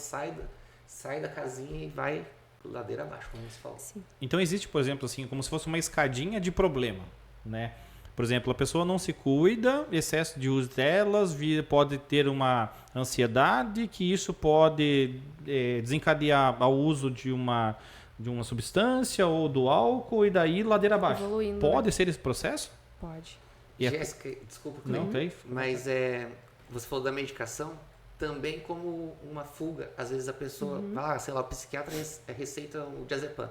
sai da casinha e vai ladeira abaixo, como você falou. Sim. Então existe, por exemplo, assim, como se fosse uma escadinha de problema, né? Por exemplo, a pessoa não se cuida, excesso de uso delas, pode ter uma ansiedade, que isso pode desencadear ao uso de uma substância ou do álcool e daí ladeira abaixo. Evoluindo, Pode ser esse processo? Pode. Jéssica, desculpa, Não, mas você falou da medicação, também como uma fuga. Às vezes a pessoa, sei lá, o psiquiatra receita o diazepam.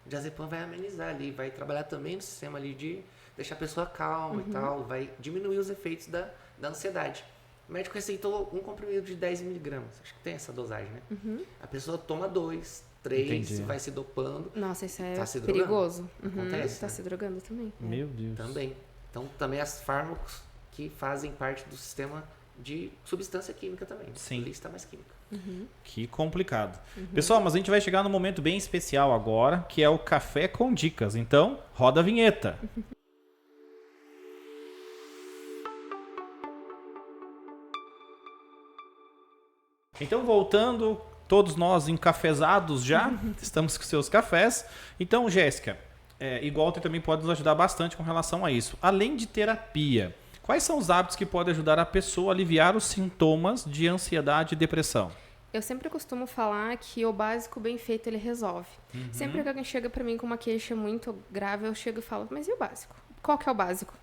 O diazepam vai amenizar ali, vai trabalhar também no sistema ali de deixar a pessoa calma e tal, vai diminuir os efeitos da ansiedade. O médico receitou um comprimido de 10 miligramas, acho que tem essa dosagem, né? A pessoa toma 2, 3, vai se dopando. Nossa, isso é tá se perigoso. Acontece, Tá né? se drogando também. Meu Deus. Também. Então, também as fármacos que fazem parte do sistema de substância química também. Sim. Lista mais química. Que complicado. Pessoal, mas a gente vai chegar num momento bem especial agora, que é o Café com Dicas. Então, roda a vinheta. Então, voltando, todos nós encafezados já, estamos com seus cafés. Então, Jéssica, igual você também pode nos ajudar bastante com relação a isso. Além de terapia, quais são os hábitos que podem ajudar a pessoa a aliviar os sintomas de ansiedade e depressão? Eu sempre costumo falar que o básico bem feito ele resolve. Sempre que alguém chega pra mim com uma queixa muito grave, eu chego e falo, mas e o básico? Qual que é o básico?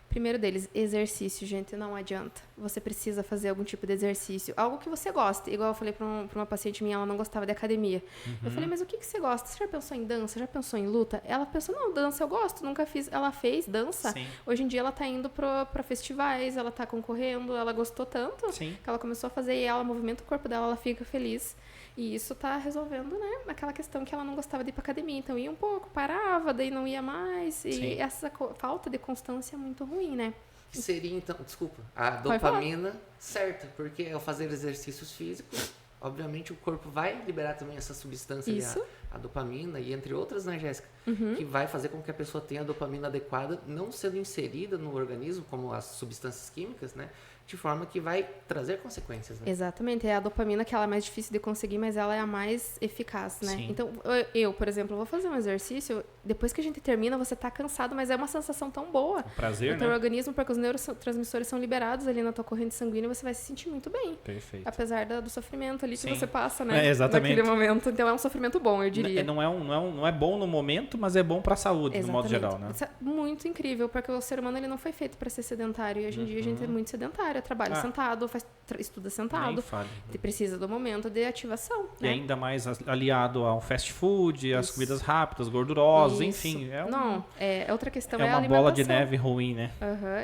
Primeiro deles, exercício, gente, não adianta. Você precisa fazer algum tipo de exercício. Algo que você gosta. Igual eu falei pra uma paciente minha, ela não gostava de academia. Eu falei, mas o que você gosta? Você já pensou em dança? Já pensou em luta? Ela pensou, não, dança eu gosto, nunca fiz. Ela fez dança. Sim. Hoje em dia ela tá indo pra festivais, ela tá concorrendo, ela gostou tanto Sim. que ela começou a fazer e ela movimenta o corpo dela, ela fica feliz. E isso tá resolvendo, né, aquela questão que ela não gostava de ir pra academia. Então ia um pouco, parava, daí não ia mais. E Sim. essa falta de constância é muito ruim, né? Que seria, então, desculpa, a dopamina certa, porque ao fazer exercícios físicos, obviamente o corpo vai liberar também essa substância, Isso. a dopamina, e entre outras, né, Jéssica, que vai fazer com que a pessoa tenha a dopamina adequada, não sendo inserida no organismo, como as substâncias químicas, né, de forma que vai trazer consequências, né? Exatamente, é a dopamina que ela é mais difícil de conseguir, mas ela é a mais eficaz, né? Sim. Então, eu, por exemplo, vou fazer um exercício, depois que a gente termina, você tá cansado, mas é uma sensação tão boa. Prazer, no teu né? organismo, porque os neurotransmissores são liberados ali na tua corrente sanguínea, você vai se sentir muito bem. Perfeito. Apesar do sofrimento ali Sim. que você passa, né? Exatamente. Naquele momento. Então, é um sofrimento bom, eu diria. Não é bom no momento, mas é bom para a saúde, no modo geral, né? Isso é muito incrível, porque o ser humano ele não foi feito para ser sedentário. E hoje em dia a gente é muito sedentário. sedentária, trabalha sentado, estuda sentado. Nem fale. Precisa do momento de ativação. E né? ainda mais aliado ao fast food, às comidas rápidas, gordurosas, Isso. enfim. Não, outra questão é é a uma alimentação. bola de neve ruim, né?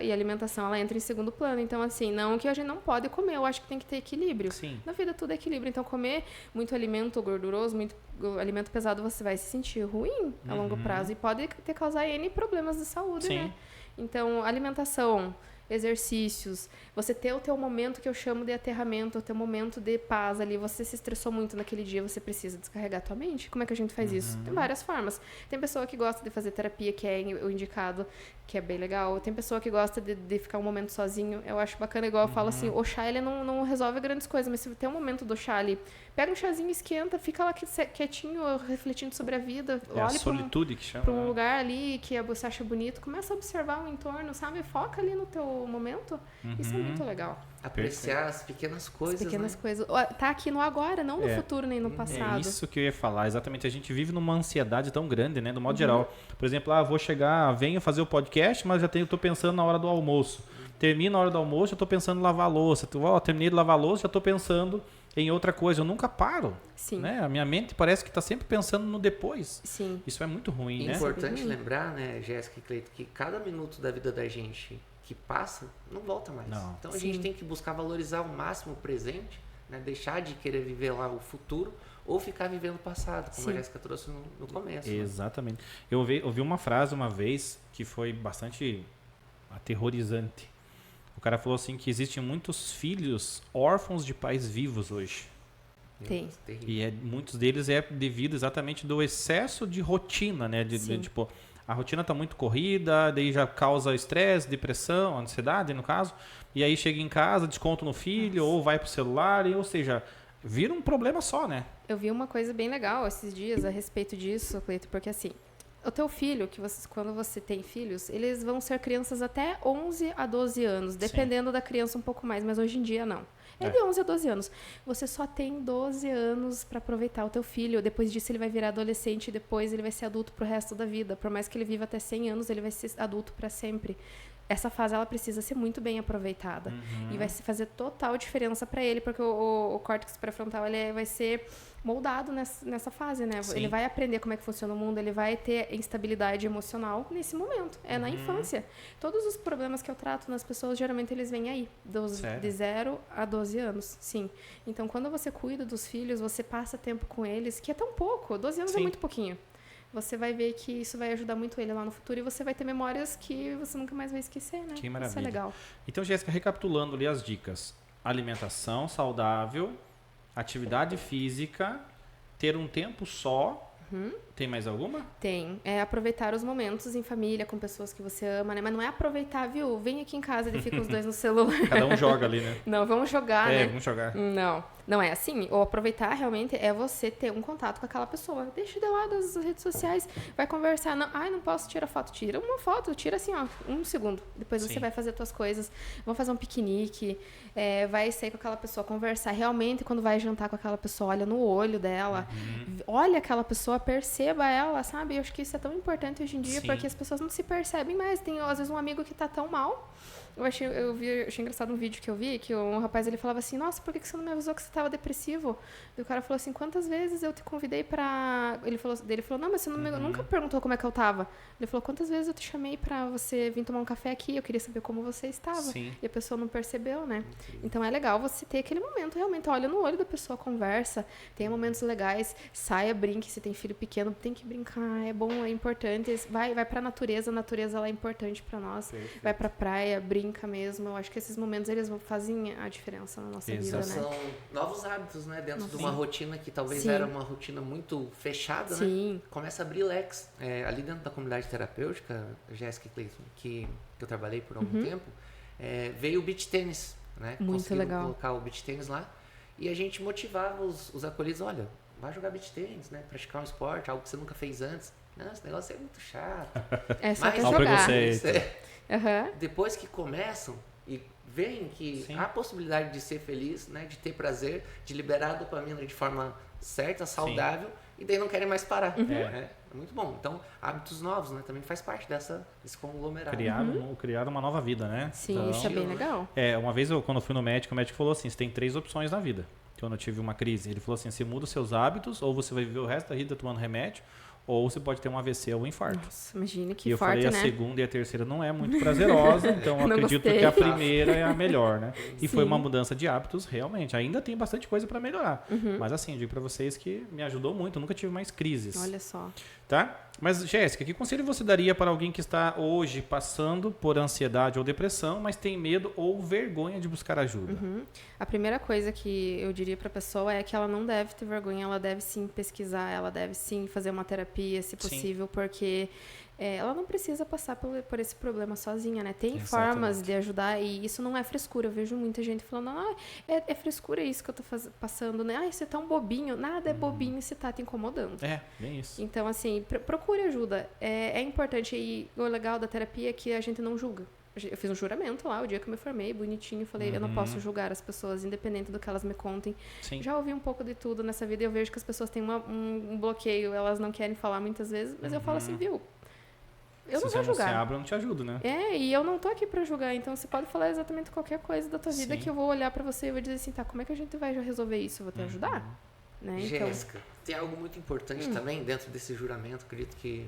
E a alimentação, ela entra em segundo plano. Então, assim, não que a gente não pode comer, eu acho que tem que ter equilíbrio. Sim. Na vida tudo é equilíbrio. Então, comer muito alimento gorduroso, muito alimento pesado, você vai se sentir ruim a longo prazo. E pode causar N problemas de saúde, Sim. né? Então, alimentação, exercícios, você ter o teu momento que eu chamo de aterramento, o teu momento de paz ali, você se estressou muito naquele dia, você precisa descarregar a tua mente. Como é que a gente faz isso? Tem várias formas. Tem pessoa que gosta de fazer terapia, que é o indicado, que é bem legal. Tem pessoa que gosta de ficar um momento sozinho. Eu acho bacana, igual eu falo assim, o chá ele não resolve grandes coisas, mas se tem um momento do chá ali, pega um chazinho, esquenta, fica lá quietinho, refletindo sobre a vida, É a olha solitude que chama. para um lugar ali que você acha bonito, começa a observar o entorno, sabe? Foca ali no teu momento. Isso é muito legal. Apreciar as pequenas coisas, As pequenas né? coisas. Tá aqui no agora, não no futuro nem no passado. É isso que eu ia falar, exatamente. A gente vive numa ansiedade tão grande, né? Do modo geral. Por exemplo, vou chegar, venho fazer o podcast, mas tô pensando na hora do almoço. Termina a hora do almoço, já tô pensando em lavar a louça. Terminei de lavar a louça, já tô pensando em outra coisa. Eu nunca paro. Sim. Né? A minha mente parece que está sempre pensando no depois. Sim. Isso é muito ruim, né? Importante lembrar, né, Jéssica e Cleito, que cada minuto da vida da gente que passa não volta mais. Não. Então a gente tem que buscar valorizar ao máximo o presente, né, deixar de querer viver lá o futuro ou ficar vivendo o passado, como a Jéssica trouxe no começo. Exatamente. Eu ouvi uma frase uma vez que foi bastante aterrorizante. O cara falou assim que existem muitos filhos órfãos de pais vivos hoje. Tem. E muitos deles é devido exatamente do excesso de rotina, né? Tipo, a rotina tá muito corrida, daí já causa estresse, depressão, ansiedade, no caso. E aí chega em casa, desconto no filho, ou vai pro celular, ou seja, vira um problema só, né? Eu vi uma coisa bem legal esses dias a respeito disso, Cleito, porque assim, o teu filho, quando você tem filhos, eles vão ser crianças até 11 a 12 anos, dependendo da criança um pouco mais, mas hoje em dia não. É de 11 a 12 anos. Você só tem 12 anos para aproveitar o teu filho. Depois disso ele vai virar adolescente e depois ele vai ser adulto pro resto da vida. Por mais que ele viva até 100 anos, ele vai ser adulto para sempre. Essa fase ela precisa ser muito bem aproveitada. E vai fazer total diferença para ele, porque o córtex pré-frontal ele vai ser moldado nessa fase, né? Sim. Ele vai aprender como é que funciona o mundo, ele vai ter instabilidade emocional nesse momento. É na infância. Todos os problemas que eu trato nas pessoas, geralmente eles vêm aí, de 0 a 12 anos, sim. Então, quando você cuida dos filhos, você passa tempo com eles, que é tão pouco, 12 anos é muito pouquinho. Você vai ver que isso vai ajudar muito ele lá no futuro e você vai ter memórias que você nunca mais vai esquecer, né? Que maravilha. Isso é legal. Então, Jéssica, recapitulando ali as dicas. Alimentação saudável, atividade física, ter um tempo só. Tem mais alguma? Tem. É aproveitar os momentos em família, com pessoas que você ama, né? Mas não é aproveitar, viu? Vem aqui em casa e fica os dois no celular. Cada um joga ali, né? Não, vamos jogar, né? Vamos jogar. Não é assim. Ou aproveitar realmente é você ter um contato com aquela pessoa. Deixa de lado as redes sociais, vai conversar. Não posso tirar foto. Tira uma foto, tira assim, 1 segundo. Depois você vai fazer as tuas coisas. Vamos fazer um piquenique, vai sair com aquela pessoa, conversar. Realmente, quando vai jantar com aquela pessoa, olha no olho dela, olha aquela pessoa, perceba ela, sabe? Eu acho que isso é tão importante hoje em dia, porque as pessoas não se percebem mais. Tem, às vezes, um amigo que tá tão mal. Eu achei engraçado um vídeo que eu vi, que um rapaz ele falava assim, nossa, por que você não me avisou que você estava depressivo? E o cara falou assim, quantas vezes eu te convidei pra... Ele falou, não, mas você nunca perguntou como é que eu tava. Ele falou, quantas vezes eu te chamei pra você vir tomar um café aqui, eu queria saber como você estava. Sim. E a pessoa não percebeu, né? Então é legal você ter aquele momento, realmente, olha no olho da pessoa, conversa, tenha momentos legais, saia, brinque, se tem filho pequeno, tem que brincar, é bom, é importante. Vai pra natureza, a natureza ela é importante pra nós. Perfeito. Vai pra praia, brinca mesmo. Eu acho que esses momentos eles fazem a diferença na nossa vida, né? São novos hábitos, né? Dentro de uma rotina que talvez era uma rotina muito fechada, né? Começa a abrir leques. Ali dentro da comunidade terapêutica, Jéssica e Cleiton, que eu trabalhei por algum tempo, veio o beach tênis, né? Muito legal. Colocar o beach tênis lá e a gente motivava os acolhidos, olha, vai jogar beach tênis, né? Praticar um esporte, algo que você nunca fez antes. Não, esse negócio é muito chato. É só pra jogar. Depois que começam e veem que há a possibilidade de ser feliz, né, de ter prazer, de liberar a dopamina de forma certa, saudável, e daí não querem mais parar. É muito bom. Então, hábitos novos, né? Também faz parte desse conglomerado. Criar uma nova vida, né? Sim, então, isso é bem legal. Uma vez quando eu fui no médico, o médico falou assim, você tem 3 opções na vida. Quando eu tive uma crise, ele falou assim, você muda os seus hábitos, ou você vai viver o resto da vida tomando remédio, ou você pode ter um AVC ou um infarto. Nossa, imagine que e eu forte, falei, né? a segunda e a terceira não é muito prazerosa, então eu Não acredito gostei. que a primeira é a melhor, né? E foi Sim. uma mudança de hábitos, realmente. Ainda tem bastante coisa para melhorar. Mas assim, eu digo para vocês que me ajudou muito, eu nunca tive mais crises. Olha só. Tá? Mas, Jéssica, que conselho você daria para alguém que está hoje passando por ansiedade ou depressão, mas tem medo ou vergonha de buscar ajuda? A primeira coisa que eu diria para a pessoa é que ela não deve ter vergonha, ela deve sim pesquisar, ela deve sim fazer uma terapia, se possível, porque ela não precisa passar por esse problema sozinha, né? Tem formas de ajudar e isso não é frescura. Eu vejo muita gente falando, é frescura isso que eu tô passando, né? Você tá um bobinho. Nada é bobinho se tá te incomodando. Bem isso. Então, assim, procure ajuda. É importante e o legal da terapia é que a gente não julga. Eu fiz um juramento lá, o dia que eu me formei, bonitinho, falei, eu não posso julgar as pessoas, independente do que elas me contem. Sim. Já ouvi um pouco de tudo nessa vida e eu vejo que as pessoas têm um bloqueio, elas não querem falar muitas vezes, mas eu falo assim, viu? Eu não vou julgar. Se você abre, eu não te ajudo, né? E eu não tô aqui pra julgar, então você pode falar exatamente qualquer coisa da tua vida Sim. que eu vou olhar pra você e vou dizer assim, tá, como é que a gente vai resolver isso? Eu vou te ajudar. Né? Jéssica, tem algo muito importante também dentro desse juramento, acredito que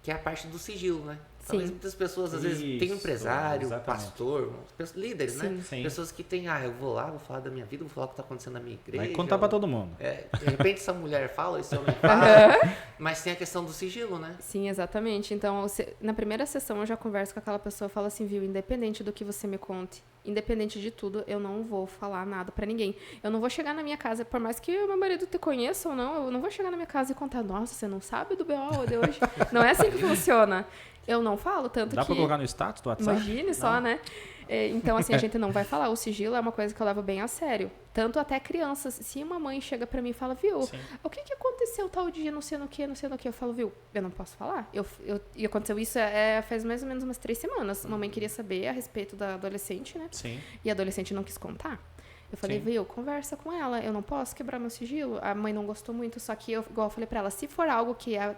é a parte do sigilo, né? Talvez muitas pessoas, às vezes, tem um empresário, pastor, líderes, né? Sim. Pessoas que têm, eu vou lá, vou falar da minha vida, vou falar o que está acontecendo na minha igreja. Vai contar para todo mundo. De repente essa mulher fala, esse homem fala, mas tem a questão do sigilo, né? Sim, exatamente. Então, na primeira sessão eu já converso com aquela pessoa e falo assim, viu, independente do que você me conte, independente de tudo, eu não vou falar nada pra ninguém. Eu não vou chegar na minha casa, por mais que o meu marido te conheça ou não, eu não vou chegar na minha casa e contar, nossa, você não sabe do BO de hoje. Não é assim que funciona. Eu não falo, tanto Dá que... pra colocar no status do WhatsApp? Imagine só, né? Então, assim, a gente não vai falar. O sigilo é uma coisa que eu levo bem a sério. Tanto até crianças. Se uma mãe chega pra mim e fala, viu, o que aconteceu tal dia, não sei no que, eu falo, viu, eu não posso falar. E aconteceu isso faz mais ou menos umas 3 semanas. Uma mãe queria saber a respeito da adolescente, né? Sim. E a adolescente não quis contar. Eu falei, viu, conversa com ela, eu não posso quebrar meu sigilo. A mãe não gostou muito, só que igual eu falei pra ela, se for algo que a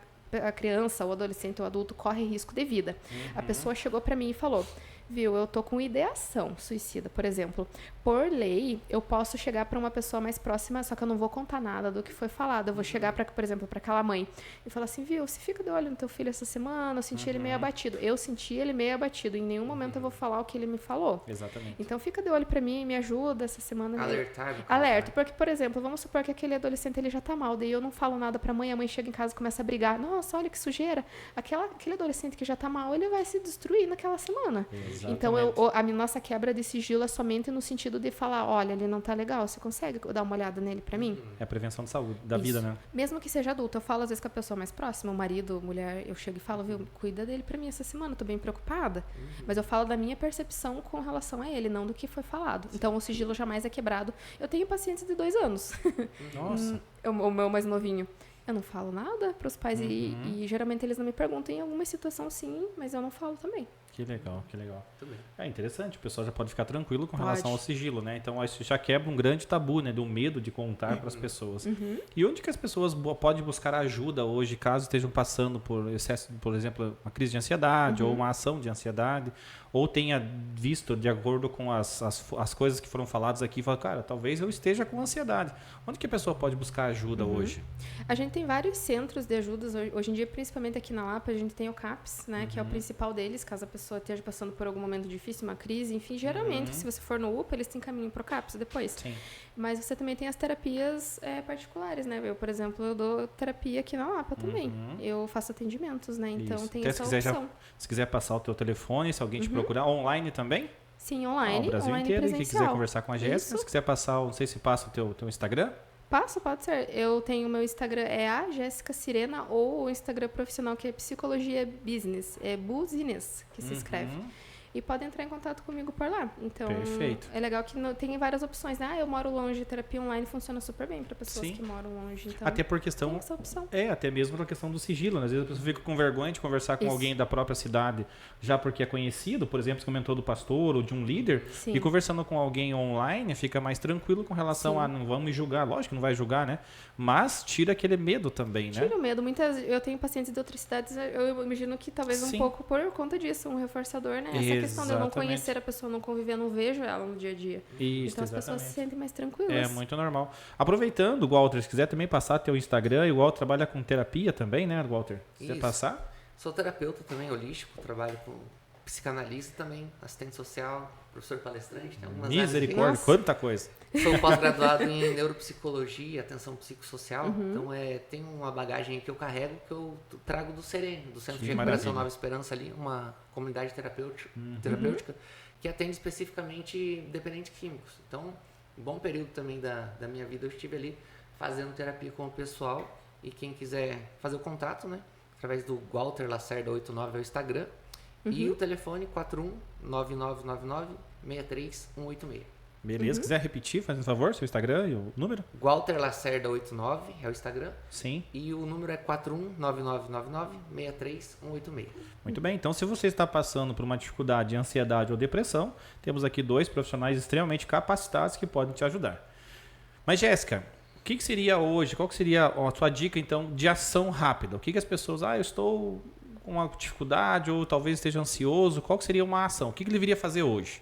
criança, o adolescente ou o adulto corre risco de vida. A pessoa chegou pra mim e falou, viu, eu tô com ideação suicida, por exemplo. Por lei, eu posso chegar pra uma pessoa mais próxima, só que eu não vou contar nada do que foi falado. Eu vou chegar, por exemplo, pra aquela mãe e falar assim, viu, você fica de olho no teu filho essa semana, eu senti ele meio abatido. Eu senti ele meio abatido. Em nenhum momento eu vou falar o que ele me falou. Exatamente. Então fica de olho pra mim, me ajuda essa semana. Alertar. Alerta, porque, por exemplo, vamos supor que aquele adolescente ele já tá mal, daí eu não falo nada pra mãe, a mãe chega em casa e começa a brigar. Nossa, olha que sujeira. Aquele adolescente que já tá mal, ele vai se destruir naquela semana. Exatamente. Então, a nossa quebra de sigilo é somente no sentido de falar, olha, ele não tá legal, você consegue dar uma olhada nele pra mim? É a prevenção de saúde, da vida, né? Mesmo que seja adulto, eu falo às vezes com a pessoa mais próxima, o marido, mulher, eu chego e falo, viu, cuida dele pra mim essa semana, eu tô bem preocupada. Mas eu falo da minha percepção com relação a ele, não do que foi falado. Então, o sigilo jamais é quebrado. Eu tenho pacientes de 2 anos. Nossa. O meu mais novinho. Eu não falo nada pros pais e geralmente eles não me perguntam em alguma situação sim, mas eu não falo também. Que legal, que legal. Também. É interessante, o pessoal já pode ficar tranquilo com Pode. relação ao sigilo, né? Então, isso já quebra um grande tabu, né? Do medo de contar para as pessoas. E onde que as pessoas podem buscar ajuda hoje, caso estejam passando por excesso, por exemplo, uma crise de ansiedade ou uma ação de ansiedade, ou tenha visto, de acordo com as coisas que foram faladas aqui, fala, cara, talvez eu esteja com ansiedade. Onde que a pessoa pode buscar ajuda hoje? A gente tem vários centros de ajudas, hoje em dia, principalmente aqui na Lapa, a gente tem o CAPS, né, que é o principal deles, caso a pessoa esteja passando por algum momento difícil, uma crise, enfim, geralmente, se você for no UPA, eles têm caminho para o CAPS depois. Sim. Mas você também tem as terapias particulares, né? Eu, por exemplo, eu dou terapia aqui na Lapa também. Eu faço atendimentos, né? Então Isso. tem Até essa opção. Se quiser passar o teu telefone, se alguém te procurar, online também? Sim, online. O Brasil online inteiro. E presencial. quem quiser conversar com a Jéssica, se quiser passar, não sei se passa o teu Instagram. Passo, pode ser. Eu tenho o meu Instagram, é a Jéssica Sirena, ou o Instagram profissional, que é Psicologia Business, é Business, que se escreve. e podem entrar em contato comigo por lá. Então, Perfeito. é legal que tem várias opções, né? Eu moro longe, terapia online funciona super bem para pessoas que moram longe. Então, até por questão... tem essa opção. Até mesmo por questão do sigilo, né? Às vezes a pessoa fica com vergonha de conversar com alguém da própria cidade, já porque é conhecido, por exemplo, você comentou do pastor ou de um líder, e conversando com alguém online, fica mais tranquilo com relação a não vamos me julgar, lógico que não vai julgar, né? Mas tira aquele medo também, né? Tira o medo. Eu tenho pacientes de outras cidades, eu imagino que talvez um pouco por conta disso, um reforçador, né? Essa questão de eu não conhecer a pessoa, não conviver, não vejo ela no dia a dia. Isso, então as pessoas se sentem mais tranquilas. É muito normal. Aproveitando, Walter, se quiser também passar teu Instagram, o Walter trabalha com terapia também, né, Walter? Se quiser passar? Sou terapeuta também, holístico, trabalho com psicanalista também, assistente social, professor palestrante, tem algumas Misericórdia, quanta coisa. Sou pós-graduado em neuropsicologia, atenção psicossocial, então tem uma bagagem que eu carrego que eu trago do Serene, do Centro de Recuperação Nova Esperança ali, uma comunidade terapêutica que atende especificamente dependentes químicos. Então, um bom período também da minha vida eu estive ali fazendo terapia com o pessoal, e quem quiser fazer o contato, né, através do Walter Lacerda 89 é o Instagram, e o telefone 41-9999-63186. Beleza, se quiser repetir, faz um favor, seu Instagram e o número? Walter Lacerda 89 é o Instagram. Sim. E o número é 41-9999-63186. Muito bem, então se você está passando por uma dificuldade de ansiedade ou depressão, temos aqui 2 profissionais extremamente capacitados que podem te ajudar. Mas Jéssica, o que seria hoje, qual que seria a sua dica então de ação rápida? O que as pessoas, eu estou com uma dificuldade ou talvez esteja ansioso, qual que seria uma ação? O que ele deveria fazer hoje?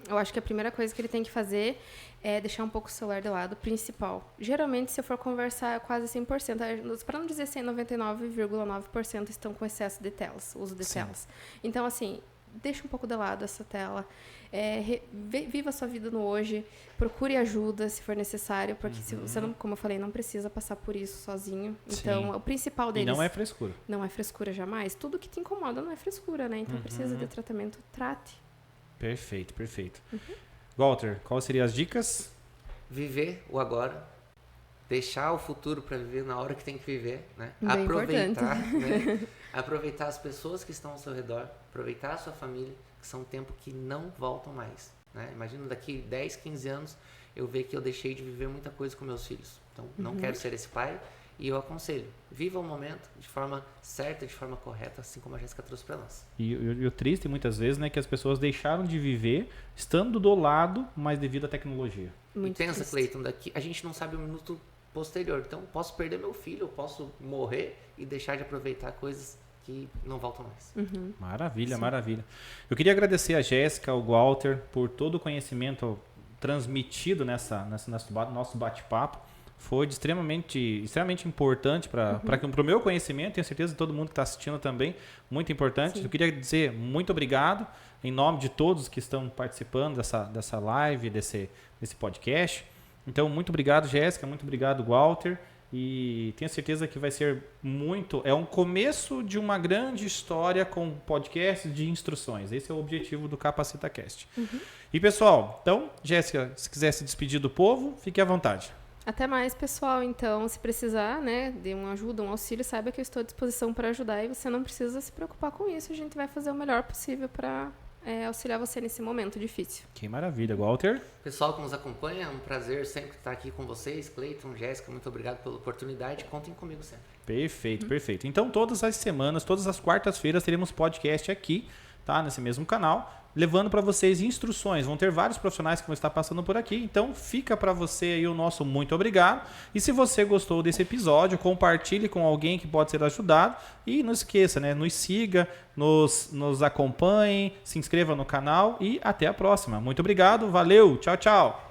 Eu acho que a primeira coisa que ele tem que fazer é deixar um pouco o celular de lado, principal. Geralmente, se eu for conversar, quase 100%, para não dizer 99,9% estão com excesso de telas, uso de telas. Então, assim, deixa um pouco de lado essa tela. Viva a sua vida no hoje, procure ajuda se for necessário, porque se você não, como eu falei, não precisa passar por isso sozinho. Então, o principal deles... E não é frescura. Não é frescura jamais. Tudo que te incomoda não é frescura, né? Então, precisa de tratamento, trate. Perfeito, perfeito. Walter, quais seriam as dicas? Viver o agora, deixar o futuro para viver na hora que tem que viver, né? Bem Aproveitar, né? Aproveitar as pessoas que estão ao seu redor, aproveitar a sua família, que são um tempo que não voltam mais, né? Imagina daqui 10, 15 anos eu ver que eu deixei de viver muita coisa com meus filhos. Então, não quero ser esse pai, e eu aconselho, viva o momento de forma certa, de forma correta, assim como a Jéssica trouxe para nós. E o triste muitas vezes, né, que as pessoas deixaram de viver estando do lado, mas devido à tecnologia. Muito e pensa, Cleiton, daqui a gente não sabe o minuto posterior. Então, posso perder meu filho, eu posso morrer e deixar de aproveitar coisas que não voltam mais. Maravilha, maravilha. Eu queria agradecer a Jéssica, ao Walter, por todo o conhecimento transmitido nesse nosso bate-papo. Foi extremamente importante para o meu conhecimento, tenho certeza que todo mundo que está assistindo também, muito importante. Sim. Eu queria dizer muito obrigado, em nome de todos que estão participando dessa live, desse podcast. Então, muito obrigado, Jéssica, muito obrigado, Walter. E tenho certeza que vai ser é um começo de uma grande história com podcast de instruções. Esse é o objetivo do CapacitaCast. E pessoal, então, Jéssica, se quiser se despedir do povo, fique à vontade. Até mais, pessoal. Então, se precisar, né, de uma ajuda, um auxílio, saiba que eu estou à disposição para ajudar e você não precisa se preocupar com isso. A gente vai fazer o melhor possível para auxiliar você nesse momento difícil. Que maravilha, Walter. Pessoal que nos acompanha, é um prazer sempre estar aqui com vocês. Cleiton, Jéssica, muito obrigado pela oportunidade. Contem comigo sempre. Perfeito, perfeito. Então, todas as semanas, todas as quartas-feiras, teremos podcast aqui, tá? Nesse mesmo canal, levando para vocês instruções. Vão ter vários profissionais que vão estar passando por aqui. Então, fica para você aí o nosso muito obrigado. E se você gostou desse episódio, compartilhe com alguém que pode ser ajudado. E não esqueça, né? Nos siga, nos acompanhe, se inscreva no canal e até a próxima. Muito obrigado, valeu, tchau, tchau.